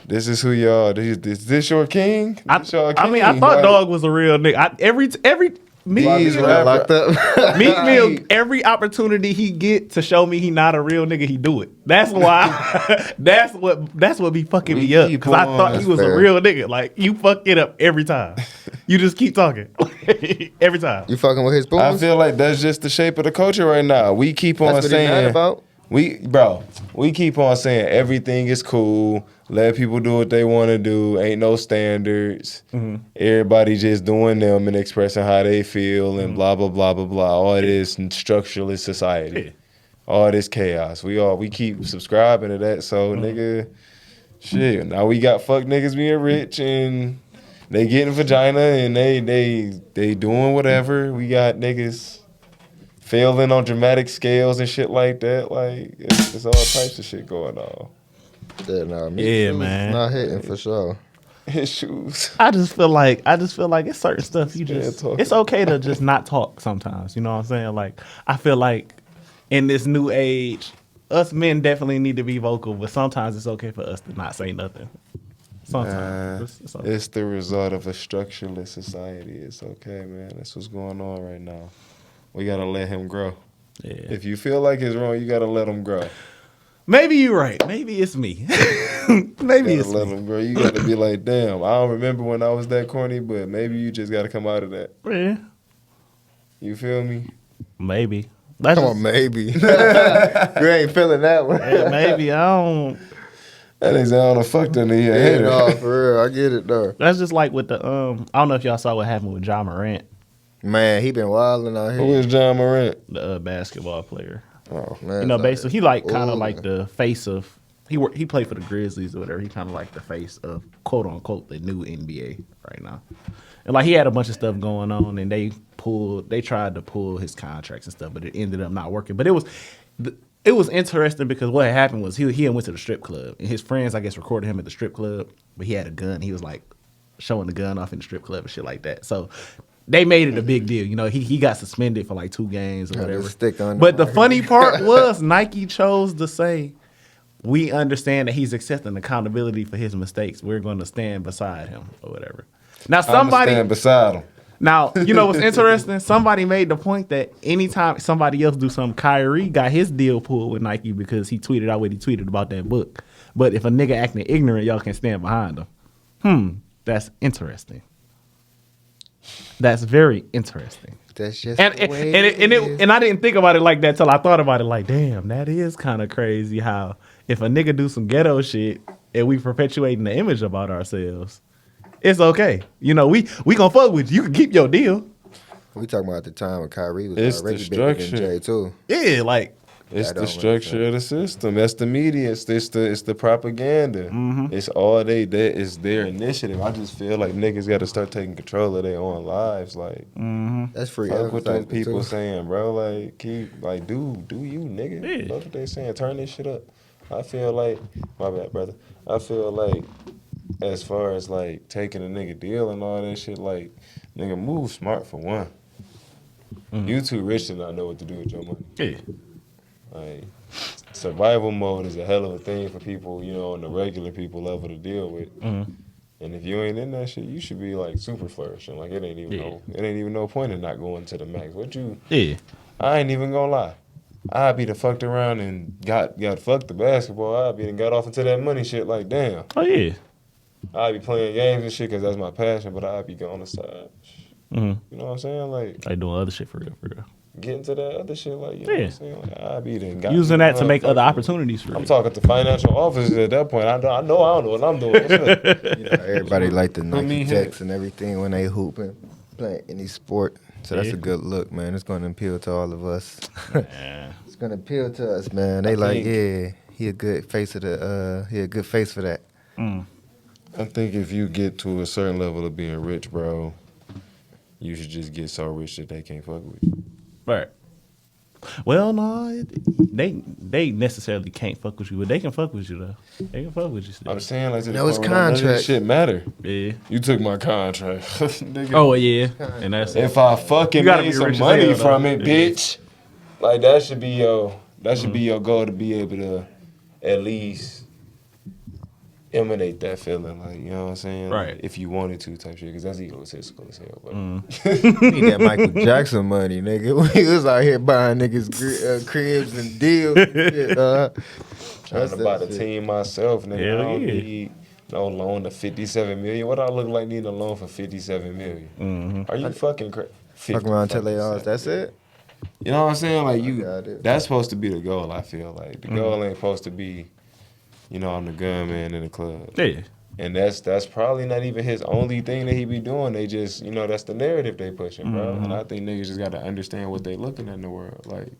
this is who y'all. This your king? This your I mean, I king? thought Like, Dog was a real nigga. Every Meek These Mill, rappers- Locked up. Meek Mill, every opportunity he get to show me he not a real nigga, he do it. That's why. that's what be fucking We me up. keep Because I on, thought he that's was a fair. real nigga. Like you fuck it up every time. You just keep talking every time. You fucking with his I spoons? feel like that's just the shape of the culture right now. We keep on That's what he's mad saying about? we keep on saying everything is cool. Let people do what they want to do. Ain't no standards. Everybody just doing them and expressing how they feel and blah blah blah blah blah. All this structuralist society, Yeah. all this chaos. We keep subscribing to that. So nigga, shit. Now we got fuck niggas being rich and they getting vagina and they doing whatever. We got niggas failing on dramatic scales and shit like that. Like it's all types of shit going on. Yeah, nah, Yeah, man. Not hitting for sure. His shoes. I just feel like it's certain stuff you just. talking. It's okay to just not talk sometimes. You know what I'm saying? Like I feel like in this new age, us men definitely need to be vocal, but sometimes it's okay for us to not say nothing. Sometimes it's okay. It's the result of a structureless society. It's okay, man. That's what's going on right now. We gotta let him grow. Yeah. If you feel like it's wrong, you gotta let him grow. Maybe you're right. Maybe it's me. Maybe You it's gotta let me. him grow. You gotta be like, damn, I don't remember when I was that corny, but maybe you just gotta come out of that. Yeah. You feel me? Maybe. That's Come just, on, maybe. You ain't feeling that one. yeah, maybe I don't. That nigga I don't fuck that nigga. Yeah, Hater. no, for real. I get it, though. That's just like with the I don't know if y'all saw what happened with John Morant, Man, he been wilding out Who here. is John Morant? the basketball player. Oh, Man, You know, it's basically, he like kind ooh. of like the face of he played for the Grizzlies or whatever. He kind of like the face of quote unquote the new NBA right now. And like he had a bunch of stuff going on, and they tried to pull his contracts and stuff, but it ended up not working. But it was interesting because what had happened was he went to the strip club, and his friends I guess recorded him at the strip club, but he had a gun. He was like showing the gun off in the strip club and shit like that. So they made it a big deal. You know, he got suspended for like 2 games or Had whatever. this stick on But the him. funny part was Nike chose to say, we understand that he's accepting accountability for his mistakes. We're going to stand beside him or whatever. Now I'ma stand beside him. now, you know what's interesting? Somebody made the point that anytime somebody else do something, Kyrie got his deal pulled with Nike because he tweeted out what he tweeted about that book. But if a nigga acting ignorant, y'all can stand behind him. That's interesting. That's very interesting. That's just And the way and I didn't think about it like that till I thought about it like, damn, that is kind of crazy how if a nigga do some ghetto shit and we perpetuating the image about ourselves, it's okay. You know, we gonna fuck with you. You can keep your deal. We talking about the time when Kyrie was It's the already bigger than structure. Jay too. Yeah, like It's I the don't structure of the system. That's the media. It's the propaganda. Mm-hmm. It's all it's their initiative. I just feel like niggas got to start taking control of their own lives. Like, That's free. fuck what those advertisement, people too. saying, bro. Like, keep like do you, nigga? Yeah. Fuck what they saying. Turn this shit up. I feel like my bad, brother. I feel like as far as like taking a nigga deal and all that shit, like nigga move smart for one. You too rich to not know what to do with your money. yeah. Like survival mode is a hell of a thing for people, you know, on the regular people level to deal with. And if you ain't in that shit, you should be like super flourishing. Like it ain't even no point in not going to the max. Yeah. I ain't even gonna lie. I'd be the fucked around and got fucked the basketball. I'd be and got off into that money shit. Like damn, Oh yeah. I'd be playing games and shit because that's my passion. But I'd be on the side. Mm-hmm. You know what I'm saying? Like doing other shit for real, for real. getting to that other shit, like, you know what I'm saying? Like, I be there. Using that to make other opportunities for I'm you. talking to financial officers at that point. I know I don't know what I'm doing. What's up? You know, everybody like the Put me Nike here. Techs and everything when they hooping, playing any sport. So that's Yeah. a good look, man. It's going to appeal to all of us. Yeah. It's going to appeal to us, man. They I like, think- yeah, he a good face of the, he a good face for that. Mm. I think if you get to a certain level of being rich, bro, you should just get so rich that they can't fuck with you. Right. Well, no, they necessarily can't fuck with you, but they can fuck with you though. They can fuck with you still. I'm saying, like, to the No, it's point where none of this contract. shit matter. Yeah. You took my contract. Nigga. Oh yeah, and that's If I fucking You gotta made be some rich as money hell, though. from it, Yeah. bitch, like that should be your goal, to be able to at least emanate that feeling, like, you know what I'm saying? Right. Like, if you wanted to, type shit, because that's egotistical as hell. But We need that Michael Jackson money, nigga. We was out here buying niggas cribs and deals and shit, trying to buy the team myself, nigga. Hell I don't yeah. need no loan of $57 million. What I look like needing a loan for $57 million? Mm-hmm. Are you fucking crazy? Fuck around till they all, that's it? You know what I'm saying? Like, got it. that's supposed to be the goal, I feel like. The goal ain't supposed to be, you know, I'm the gunman in the club. Yeah. And that's probably not even his only thing that he be doing. They just, you know, that's the narrative they pushing, bro. And I think niggas just got to understand what they looking at in the world. Like,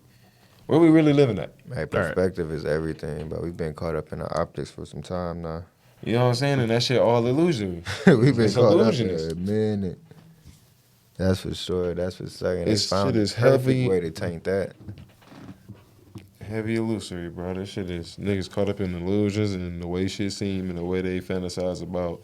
where we really living at? Hey, perspective is everything, but we've been caught up in the optics for some time now. You know what I'm saying? And that shit all illusory. We've been It's caught up illusionist. in a minute. That's for sure. That's for certain. They This found shit is the perfect heavy. way to taint that. Heavy illusory, bro. That shit is niggas caught up in illusions and the way shit seem and the way they fantasize about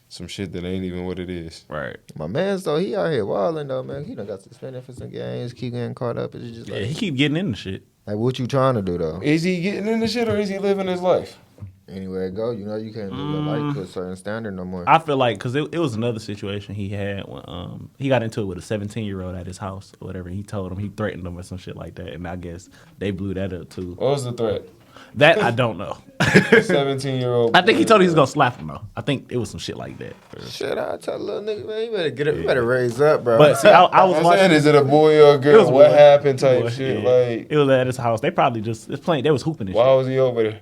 some shit that ain't even what it is. Right. My man's though, he out here wilding though, man. He done got suspended for some games. Keep getting caught up. It's just Yeah, like, he keep getting into shit. like what you trying to do though? Is he getting in the shit or is he living his life? Anywhere it go, you know you can't live your life to a certain standard no more. I feel like because it was another situation he had when he got into it with a 17-year-old at his house or whatever. He told him, he threatened him or some shit like that, and I guess they blew that up too. What was the threat? That I don't know. 17-year-old. I think he told him he was gonna slap him though. I think it was some shit like that. Shit, I tell little nigga, man, you better get up, you better raise up, bro. But see, I was I'm watching. saying, is it a boy or a It girl? was What boy. happened type Boy, shit? yeah. Like, It was at his house. They probably just it's playing. They was hooping and why shit. was he over there?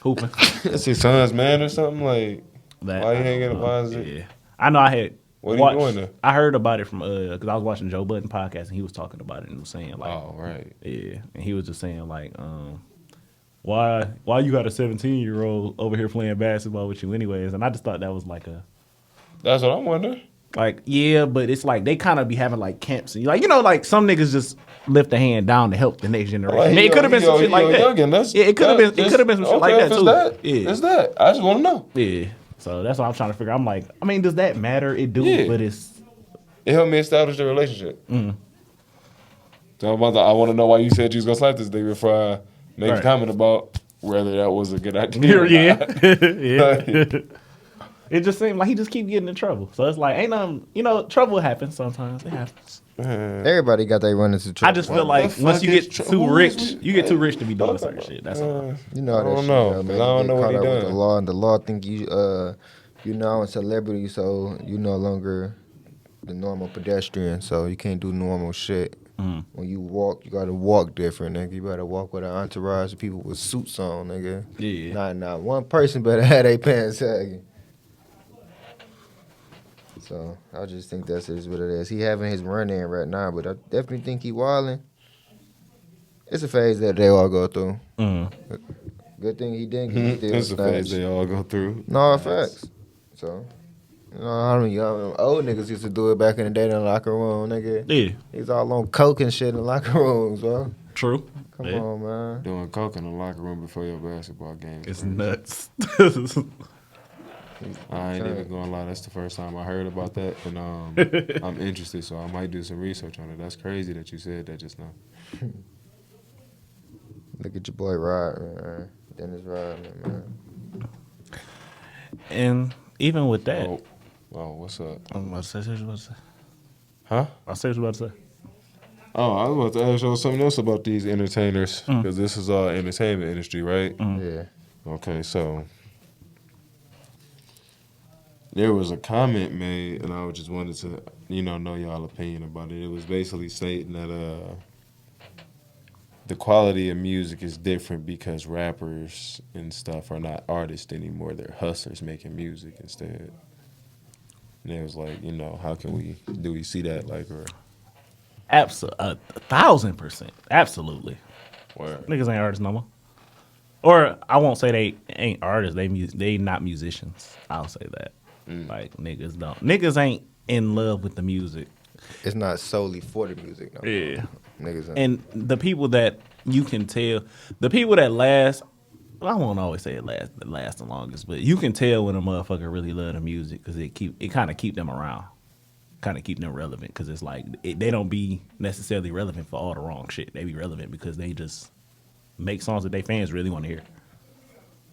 Hooping. That's his son's man or something? Like, That, why you I ain't don't getting know. why is it? Yeah, I know. I had. What are you watched- doing there? I heard about it from because I was watching Joe Budden podcast and he was talking about it and was saying like, Oh, right. yeah, and he was just saying like, why you got a 17-year-old over here playing basketball with you anyways? And I just thought that was like a That's what I'm wondering. like yeah, but it's like they kind of be having like camps and like like some niggas just lift a hand down to help the next generation. Like, I mean, it could have been some shit like that. Youngin, that's, Yeah, it could have been. It could have been some shit like that if too. it's that, Yeah, it's that. I just want to know. yeah. So that's what I'm trying to figure. I'm like, I mean, does that matter? It do, Yeah. but it's It helped me establish the relationship. Mm. So I want to know why you said you was gonna slap this nigga before I make a Right. comment about whether that was a good idea. or yeah, not. yeah. It just seemed like he just keep getting in trouble. So it's like ain't nothing. Trouble happens sometimes. It happens. Everybody got their run into trouble. I just feel What like the once fuck you is get trouble? too Who rich, is we- you get too rich to be doing Fuck certain about- shit. That's all. You know I that don't shit, know, though, 'cause man. I don't You know get what he caught up with done. the law, and the law think you now a celebrity, so you no longer the normal pedestrian, so you can't do normal shit. When you walk, you gotta walk different, nigga. You better walk with an entourage of people with suits on, nigga. Yeah. Not one person better have their pants sagging. So I just think that's just what it is. He having his run in right now, but I definitely think he wilding. It's a phase that they all go through. Good thing he didn't get still It's a phase snatched. they all go through. No facts. So, you know how many young old niggas used to do it back in the day in the locker room, nigga. Yeah, He's all on coke and shit in the locker rooms, bro. true. Come Yeah. on, man. Doing coke in the locker room before your basketball game. It's nuts. I ain't even gonna lie. That's the first time I heard about that, and I'm interested, so I might do some research on it. That's crazy that you said that just now. Look at your boy Rod, man. Dennis Rodman, man. And even with that, Oh, what's up? I'm about to say, what you about to say? Huh? I say what you about to say. Oh, I was about to ask you something else about these entertainers, because this is all entertainment industry, right? Yeah. Okay, so there was a comment made, and I just wanted to, know y'all opinion about it. It was basically stating that the quality of music is different because rappers and stuff are not artists anymore. They're hustlers making music instead. And it was like, how can do we see that, like, or? Absolutely, 1,000%. Absolutely. Word. Niggas ain't artists no more. Or I won't say they ain't artists. They not musicians. I'll say that. Like niggas ain't in love with the music. It's not solely for the music. No. Yeah. Niggas And the people that you can tell, the people that last, well, I won't always say it last the longest, but you can tell when a motherfucker really love the music because it kind of keep them around, kind of keep them relevant because it's like they don't be necessarily relevant for all the wrong shit. They be relevant because they just make songs that they fans really want to hear.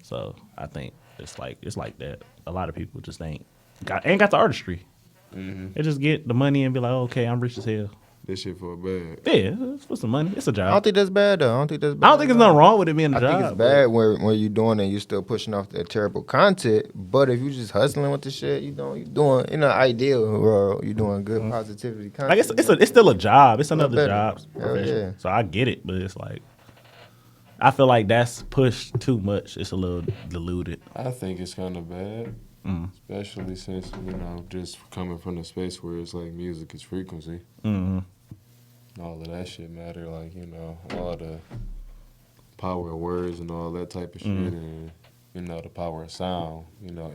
So I think it's like that. A lot of people just ain't got the artistry. Mm-hmm. They just get the money and be like, okay, I'm rich as hell. This shit for a bag. Yeah, it's for some money. It's a job. I don't think that's bad though. I don't think there's nothing wrong with it being a job. I think it's bad when you're doing it and you're still pushing off that terrible content. But if you're just hustling with the shit, you're doing in an ideal world, you're doing good positivity content. Like it's still a job. It's another job. Yeah. So I get it, but it's like I feel like that's pushed too much. It's a little diluted. I think it's kind of bad, especially since just coming from the space where it's like music is frequency. Mm-hmm. All of that shit matter, like, all the power of words and all that type of shit, and, the power of sound,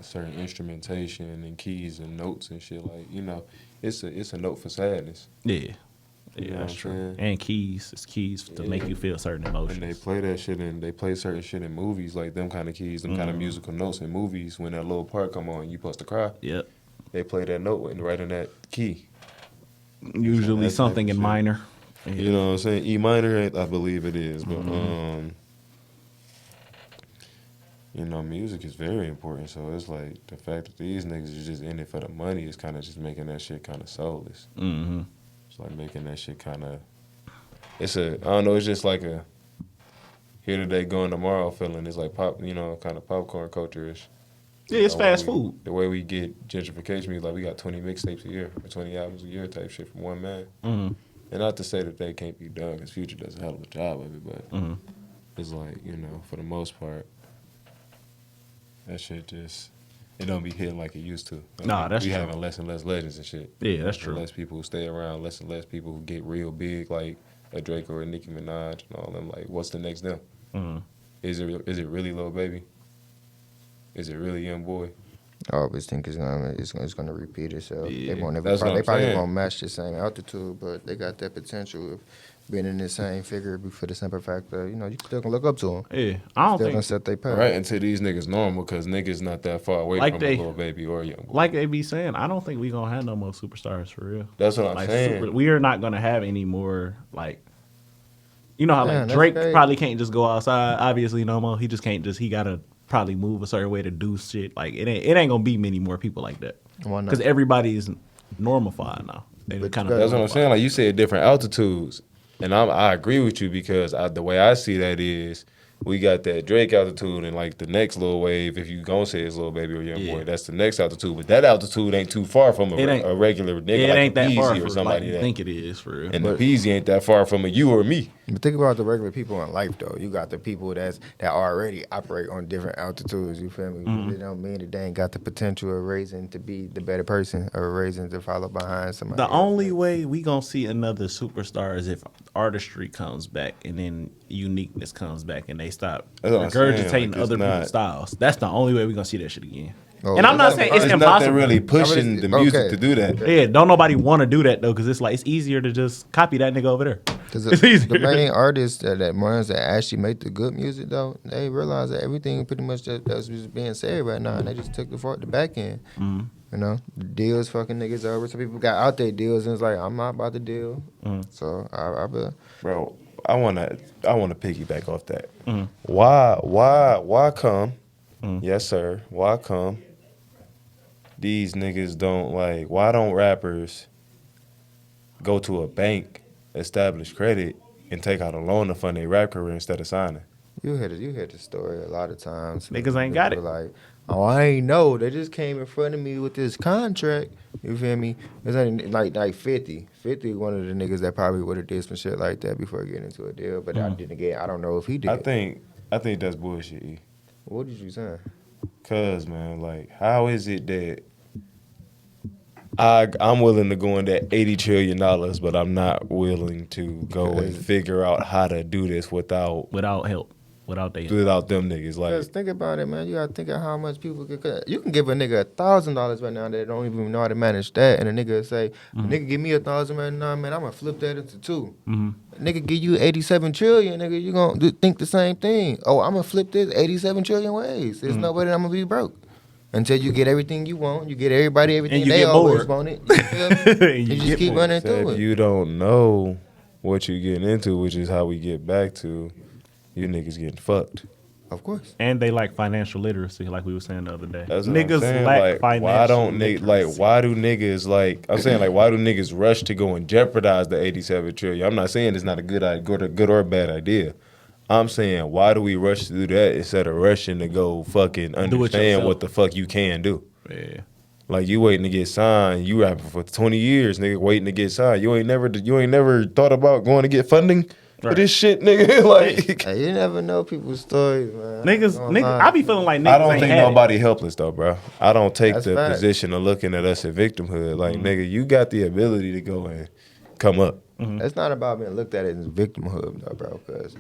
certain instrumentation and keys and notes and shit, like, it's a note for sadness. Yeah. You know That's what true. I'm saying? And keys. It's keys to make you feel certain emotions. And they play that shit they play certain shit in movies, like them kind of keys, them kind of musical notes in movies. When that little part come on, you supposed to cry. Yep. They play that note right in that key. Usually That something type in of shit. minor. Yeah. You know what I'm saying? E minor, I believe it is, but music is very important. So it's like the fact that these niggas is just in it for the money is kind of just making that shit kind of soulless. Mm-hmm. It's like making that shit kind of. I don't know. It's just like a here today, going tomorrow feeling. It's like pop, kind of popcorn culture-ish. Yeah, it's fast food. The way we get gentrification is like we got 20 mixtapes a year or 20 albums a year type shit from one man. Mm-hmm. And not to say that they can't be done, because Future does a hell of a job of it, but it's like, for the most part, that shit just, it don't be hitting like it used to. That's we true. having less and less legends and shit. Yeah, that's true. Less people who stay around, less and less people who get real big, like a Drake or a Nicki Minaj and all them. Like, what's the next them? Mm-hmm. Is it really Lil Baby? Is it really Young Boy? I always think it's gonna repeat itself. Yeah, They won't that's what I'm probably saying. won't match the same altitude, but they got that potential of being in the same figure for the simple fact that you still can look up to them. Yeah, I don't Still think gonna set their path. Right, until these niggas normal, because niggas not that far away Like from they- a Lil Baby or Young Boy. like they be saying. I don't think we gonna have no more superstars for real. That's what I'm saying. We are not gonna have any more like. You know how Man, like that's Drake crazy. probably can't just go outside. Obviously, no more. He just can't. He gotta probably move a certain way to do shit. Like it ain't gonna be many more people like that. Why not? Because everybody is normalified now. They But kind you of. That's what I'm saying. Like you said, different altitudes, and I agree with you because the way I see that is we got that Drake altitude, and like the next little wave, if you gonna say it's Lil Baby or Young Boy, that's the next altitude. But that altitude ain't too far from a regular nigga It like ain't a that far Peasy or for somebody like you that. think it is for real. And the Peasy ain't that far from a you or me. But think about the regular people in life, though. You got the people that already operate on different altitudes. You feel me? Mm-hmm. It don't mean that they ain't got the potential of raising to be the better person or raising to follow behind somebody. The else. only way we gonna see another superstar is if artistry comes back and then uniqueness comes back and they stop That's what I'm saying, regurgitating like, it's other not- people's styles. That's the only way we gonna see that shit again. Oh, and I'm not it's saying it's There's impossible. nothing really pushing the music Okay. to do that. Yeah, don't nobody want to do that though, because it's easier to just copy that nigga over there. Because It's easier. the main artists that ones that actually make the good music, though, they realize that everything pretty much that's just being said right now, and they just took the back end. Mm-hmm. You know, the deals fucking niggas over. Some people got out their deals, and it's like, I'm not about to deal. So I Bro, I wanna piggyback off that. Mm-hmm. Why come? Yes, sir. Why come? These niggas don't like. Why don't rappers go to a bank, establish credit, and take out a loan to fund their rap career instead of signing? You hear the story a lot of times. Niggas ain't got People it. Like, Oh, I ain't know. They just came in front of me with this contract. You feel me? It's only like 50. 50 one of the niggas that probably would have did some shit like that before getting into a deal. But I didn't get. I don't know if he did. I think that's bullshit. E. What did you say? Cause man, like, how is it that I'm willing to go in that $80 trillion, but I'm not willing to go and figure out how to do this without help, without them niggas. Like, just think about it, man. You gotta think of how much people could. You can give a nigga $1,000 right now that don't even know how to manage that, and a nigga say, "Nigga, give me $1,000 right now, man. I'm gonna flip that into 2. Nigga, give you 87 trillion, nigga. You gonna think the same thing? Oh, I'm gonna flip this 87 trillion ways. There's no way that I'm gonna be broke. Until you get everything you want, you get everybody everything they always wanted. You feel me? You just keep running through it. If you don't know what you're getting into, which is how we get back to you niggas getting fucked. Of course. And they like financial literacy, like we were saying the other day. That's what niggas I'm saying. lack Like, financial literacy. why do niggas why do niggas rush to go and jeopardize the 87 trillion? I'm not saying it's not a good or bad idea. I'm saying, why do we rush to do that instead of rushing to go fucking understand what the fuck you can do? Yeah. Like, you waiting to get signed, you rapping for 20 years, nigga, waiting to get signed. You ain't never thought about going to get funding for this shit, nigga. Like, hey, you never know people's stories, man. Niggas, I be feeling like niggas I don't ain't think had nobody helpless though, bro. I don't take That's the fact. position of looking at us as victimhood. Like, nigga, you got the ability to go and come up. It's not about being looked at as victimhood, though, bro, because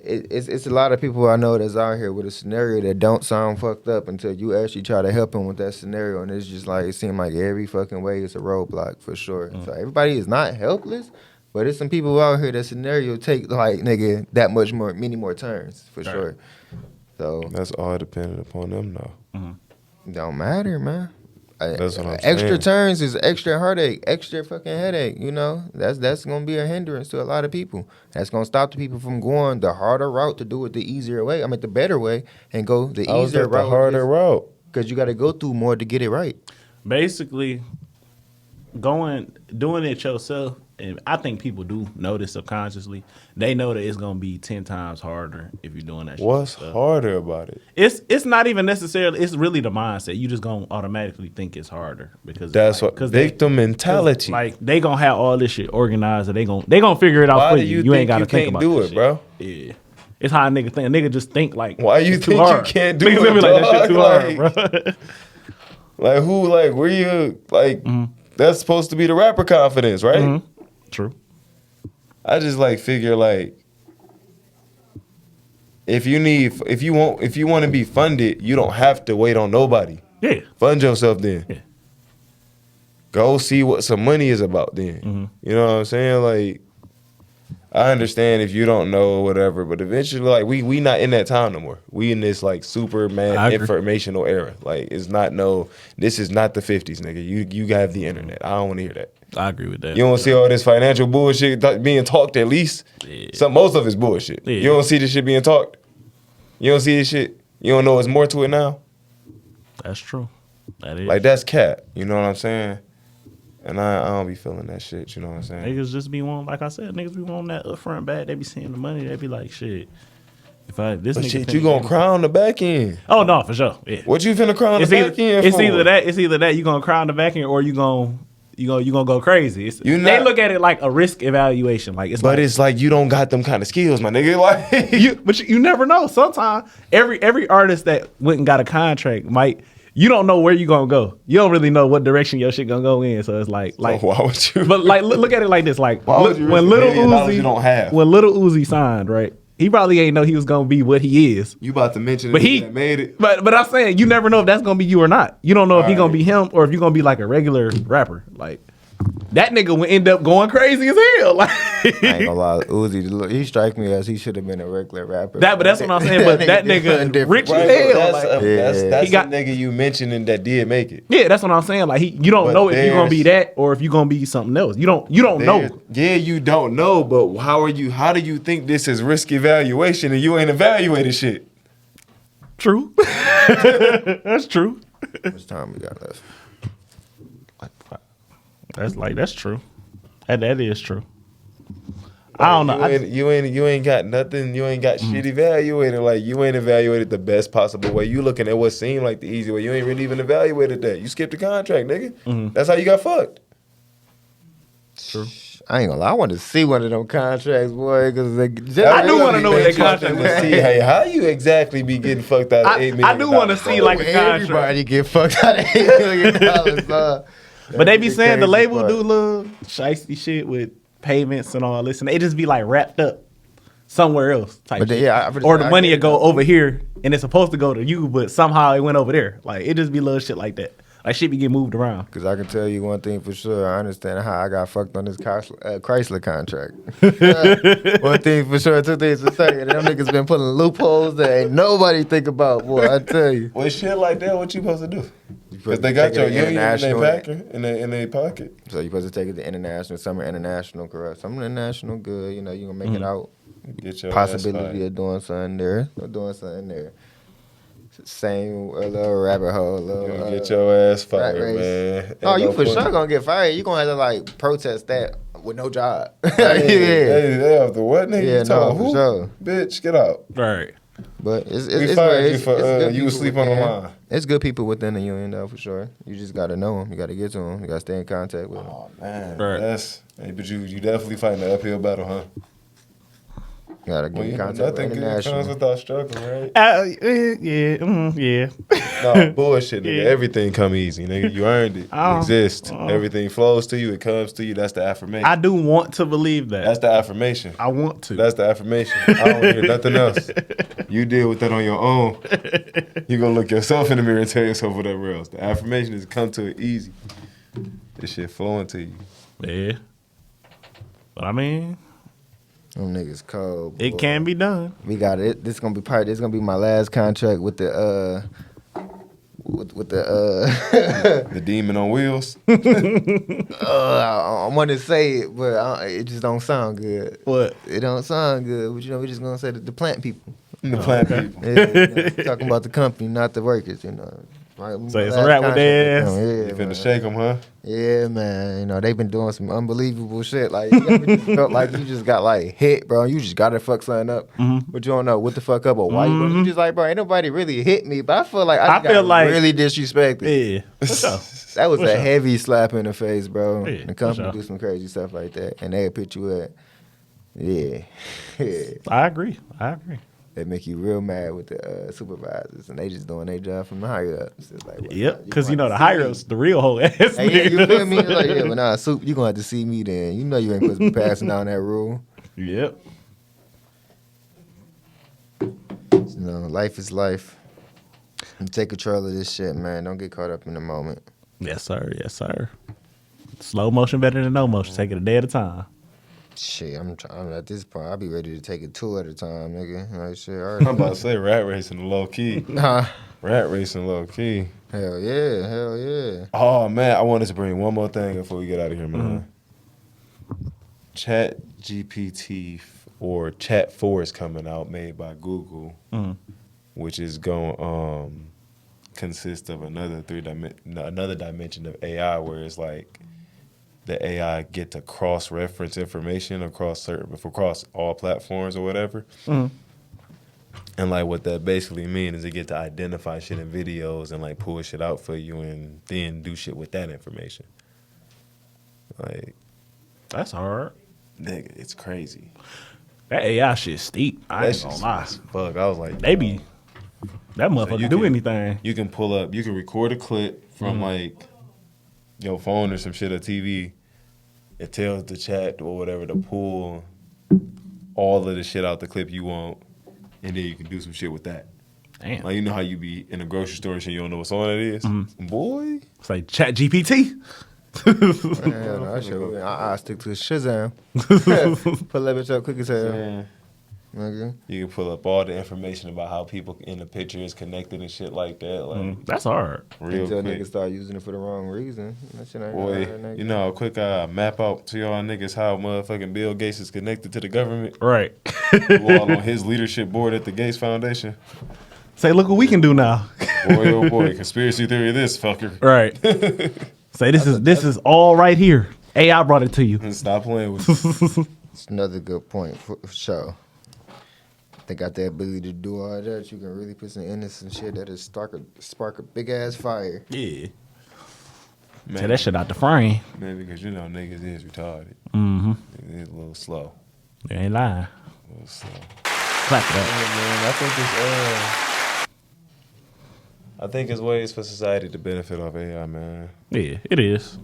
it's a lot of people I know that's out here with a scenario that don't sound fucked up until you actually try to help them with that scenario, and it's just like, it seems like every fucking way is a roadblock for sure. So everybody is not helpless, but there's some people out here that scenario take, like, nigga, that much more, many more turns for sure. So That's all dependent upon them, though. don't matter, man. That's what I'm extra saying. turns is extra heartache, extra fucking headache. You know, that's gonna be a hindrance to a lot of people. That's gonna stop the people from going the harder route to do it the easier way. I mean, the better way, and go the easier route. The harder route. Because you got to go through more to get it right. Basically, doing it yourself, and I think people do know this subconsciously. They know that it's gonna be 10 times harder if you're doing that shit. What's harder about it? It's not even necessarily. It's really the mindset. You just gonna automatically think it's harder because That's what victim mentality. Like, they gonna have all this shit organized, and they gonna figure it out Why for do you. you You ain't think gotta you think can't about do this it, bro? shit. Yeah. It's how a nigga think. A nigga just think like, Why you it's think too hard. you can't do Niggas it, gonna be like, that shit too dog? hard, bro. Like, who? Like, where you? Like, that's supposed to be the rapper confidence, right? True. I just like figure like, if you want to be funded, you don't have to wait on nobody. Yeah. Fund yourself then. Yeah. Go see what some money is about then. You know what I'm saying? Like, I understand if you don't know or whatever, but eventually, like, we not in that time no more. We in this like super mad informational era. Like, this is not the 50s, nigga. You have the internet. I don't want to hear that. I agree with that. You don't see all this financial bullshit being talked, at least. Yeah. Most of it's bullshit. Yeah. You don't see this shit being talked. You don't see this shit. You don't know there's more to it now. That's true. That is. Like, that's cat. You know what I'm saying? And I don't be feeling that shit. You know what I'm saying? Niggas just be wanting, like I said, niggas be wanting that upfront bag. They be seeing the money. They be like, shit. But shit, you gonna cry on the back end. Oh no, for sure. Yeah. What you finna cry on the back end It's for? either that you gonna cry on the back end, or you gonna go crazy. They look at it like a risk evaluation. Like, it's like you don't got them kind of skills, my nigga. Like, but you never know. Sometimes every artist that went and got a contract you don't know where you gonna go. You don't really know what direction your shit gonna go in. So it's like why would you? But like, look at it like this. Like, why would you when Little Uzi you don't have? When Little Uzi signed, right? He probably ain't know he was gonna be what he is. You about to mention But that made it. But I'm saying, you never know if that's gonna be you or not. You don't know if he gonna be him or if you're gonna be like a regular rapper. Like, that nigga would end up going crazy as hell. Like, I ain't gonna lie, Uzi, he strike me as he should have been a regular rapper. But that's what I'm saying. But that nigga rich as hell. That's the nigga you mentioning that did make it. Yeah, that's what I'm saying. Like, you don't know if you're gonna be that or if you're gonna be something else. You don't know. Yeah, you don't know. But how do you think this is risk evaluation and you ain't evaluated shit? True. That's true. How much time we got left? That's true. That is true. I don't know. You ain't got nothing. You ain't got shit evaluated. Like you ain't evaluated the best possible way. You looking at what seemed like the easy way. You ain't really even evaluated that. You skipped the contract, nigga. That's how you got fucked. True. I ain't gonna lie. I want to see one of them contracts, boy. Because I do want to know what that contract to was. see. Hey, how you exactly be getting fucked out of $8 million? I do want to see like a contract. Everybody get fucked out of $8 million. But they be saying the label do little shiesty shit with payments and all this, and they just be like wrapped up somewhere else type But shit. or the money will go over here, and it's supposed to go to you, but somehow it went over there. Like it just be little shit like that. Like shit be getting moved around. Because I can tell you one thing for sure. I understand how I got fucked on this Chrysler contract. One thing for sure, two things for certain. Them niggas been putting loopholes that ain't nobody think about, boy. I tell you. Well, shit like that, what you supposed to do? Because they got your union in their pocket. So you supposed to take it to international, some are international, correct? Some are international good. You know, you gonna make it out. Get your Possibility of doing something there. Or doing something there. Same little rabbit hole. Little, get your ass fired, man. Oh, you for sure gonna get fired. You gonna have to like protest that with no job. They have the what, nigga? Yeah, no, for sure. Bitch, get out. Right. But it's fired you for you sleep on the line. It's good people within the union though, for sure. You just gotta know them. You gotta get to them. You gotta stay in contact with them. Oh man, right. But you definitely fighting the uphill battle, huh? You gotta get in contact with nothing good comes without struggle, right? Yeah. No, bullshit, nigga. Yeah. Everything come easy, nigga. You earned it. You exist. Everything flows to you. It comes to you. That's the affirmation. I do want to believe that. That's the affirmation. I want to. That's the affirmation. I don't hear nothing else. You deal with that on your own. You gonna look yourself in the mirror and tell yourself whatever else. The affirmation is come to it easy. This shit flowing to you. Yeah. But I mean, them niggas cold. Boy. It can be done. We got it. This gonna be my last contract with the the demon on wheels. I want to say it, but it just don't sound good. What? It don't sound good. But we just gonna say the plant people. The plant people. Yeah, talking about the company, not the workers. So it's a wrap with their ass. Yeah, you finna shake them, huh? Yeah, man. They've been doing some unbelievable shit. Like, you ever just felt like you just got like hit, bro. You just gotta fuck something up, but you don't know what the fuck up or why. You just like, bro, ain't nobody really hit me, but I feel like I feel like really disrespected. Yeah, for sure. That was a heavy slap in the face, bro. Yeah, the company do some crazy stuff like that, and they put you at, yeah. I agree. They make you real mad with the supervisors, and they just doing their job from the higher ups. It's like, yep, because the higher ups, the real whole ass. Hey, yeah, you feel me? It's like, but nah, Soup, you gonna have to see me then. You know you ain't supposed to be passing down that rule. Yep. Life is life. And take control of this shit, man. Don't get caught up in the moment. Yes, sir. Slow motion better than no motion. Take it a day at a time. Shit, I'm at this point. I'll be ready to take it 2 at a time, nigga. Like shit. I'm about to say rat racing low key. Rat racing low key. Hell yeah. Oh man, I wanted to bring one more thing before we get out of here, man. Chat GPT or Chat 4 is coming out, made by Google, which is going to consist of another dimension of AI, where it's like the AI get to cross-reference information across all platforms or whatever. And like what that basically means is it get to identify shit in videos and like pull shit out for you and then do shit with that information. Like, that's hard. Nigga, it's crazy. That AI shit steep. I ain't gonna lie. Fuck, I was like, that motherfucker do anything. You can record a clip from like your phone or some shit or TV. It tells the chat or whatever to pull all of the shit out the clip you want, and then you can do some shit with that. Damn. Like, you know how you be in a grocery store and shit, you don't know what song it is? Boy. It's like Chat GPT. I stick to Shazam. Pull that bitch up quick as hell. Okay. You can pull up all the information about how people in the picture is connected and shit like that. Like, that's hard. Real until quick. niggas start using it for the wrong reason. That shit ain't boy, you know how quick I map out to y'all niggas how motherfucking Bill Gates is connected to the government? Right. All on his leadership board at the Gates Foundation. Say, look what we can do now. Boy, oh boy, conspiracy theory of this fucker. Right. Say, this is all right here. AI brought it to you. Stop playing with you. It's another good point for sure. They got the ability to do all that. You can really put some innocent shit that'll spark a big ass fire. Yeah. Maybe, Take that shit out the frame. maybe because you know niggas is retarded. Mm-hmm. Niggas is a little slow. You ain't lying. A little slow. Clap it up. Yeah, man, I think it's ways for society to benefit off AI, man. Yeah, it is.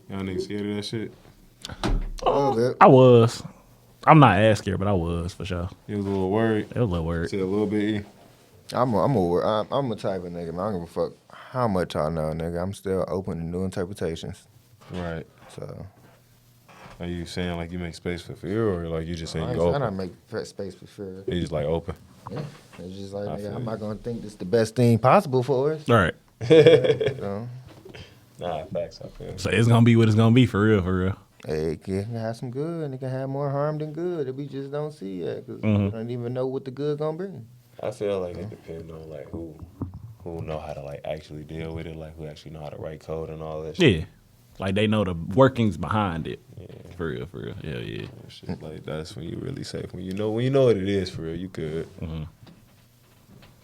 Y'all niggas scared of that shit? A little bit. I was. I'm not as scared, but I was for sure. You was a little worried. It was a little worried. Said a little bit. I'm a type of nigga, man. I don't give a fuck how much I know, nigga. I'm still open to new interpretations. Right. So Are you saying like you make space for fear, or like you just saying I you ain't saying I open? make space for fear. You just like open. Yeah. It's just like, I nigga, feel I'm you. not gonna think this the best thing possible for us. All right. So, Nah, facts. I feel. So it's gonna be what it's gonna be for real, for real. hey, it can have some good, and it can have more harm than good that we just don't see yet, because Mhm. we don't even know what the good gonna bring. I feel like it depends on like who know how to like actually deal with it, like who actually know how to write code and all that shit. Yeah. Like they know the workings behind it. Yeah. For real, for real. Hell yeah. Shit, like that's when you really safe. When you know what it is for real, you good. Mhm.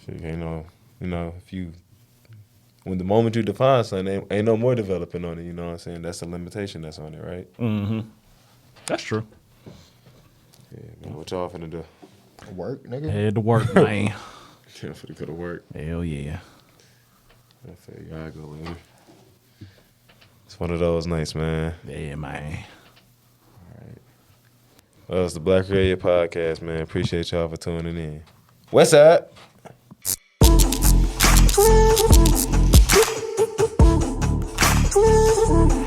Shit, ain't no, if you when the moment you define something, ain't no more developing on it. You know what I'm saying? That's the limitation that's on it, right? Mm-hmm. That's true. Yeah, man. What y'all finna do? Work, nigga. Had to work, man. Yeah, finna go to work. Hell yeah. I feel you. I go later. It's one of those nights, man. Yeah, man. Well, it's the Black Regalia podcast, man. Appreciate y'all for tuning in. What's up? Woo!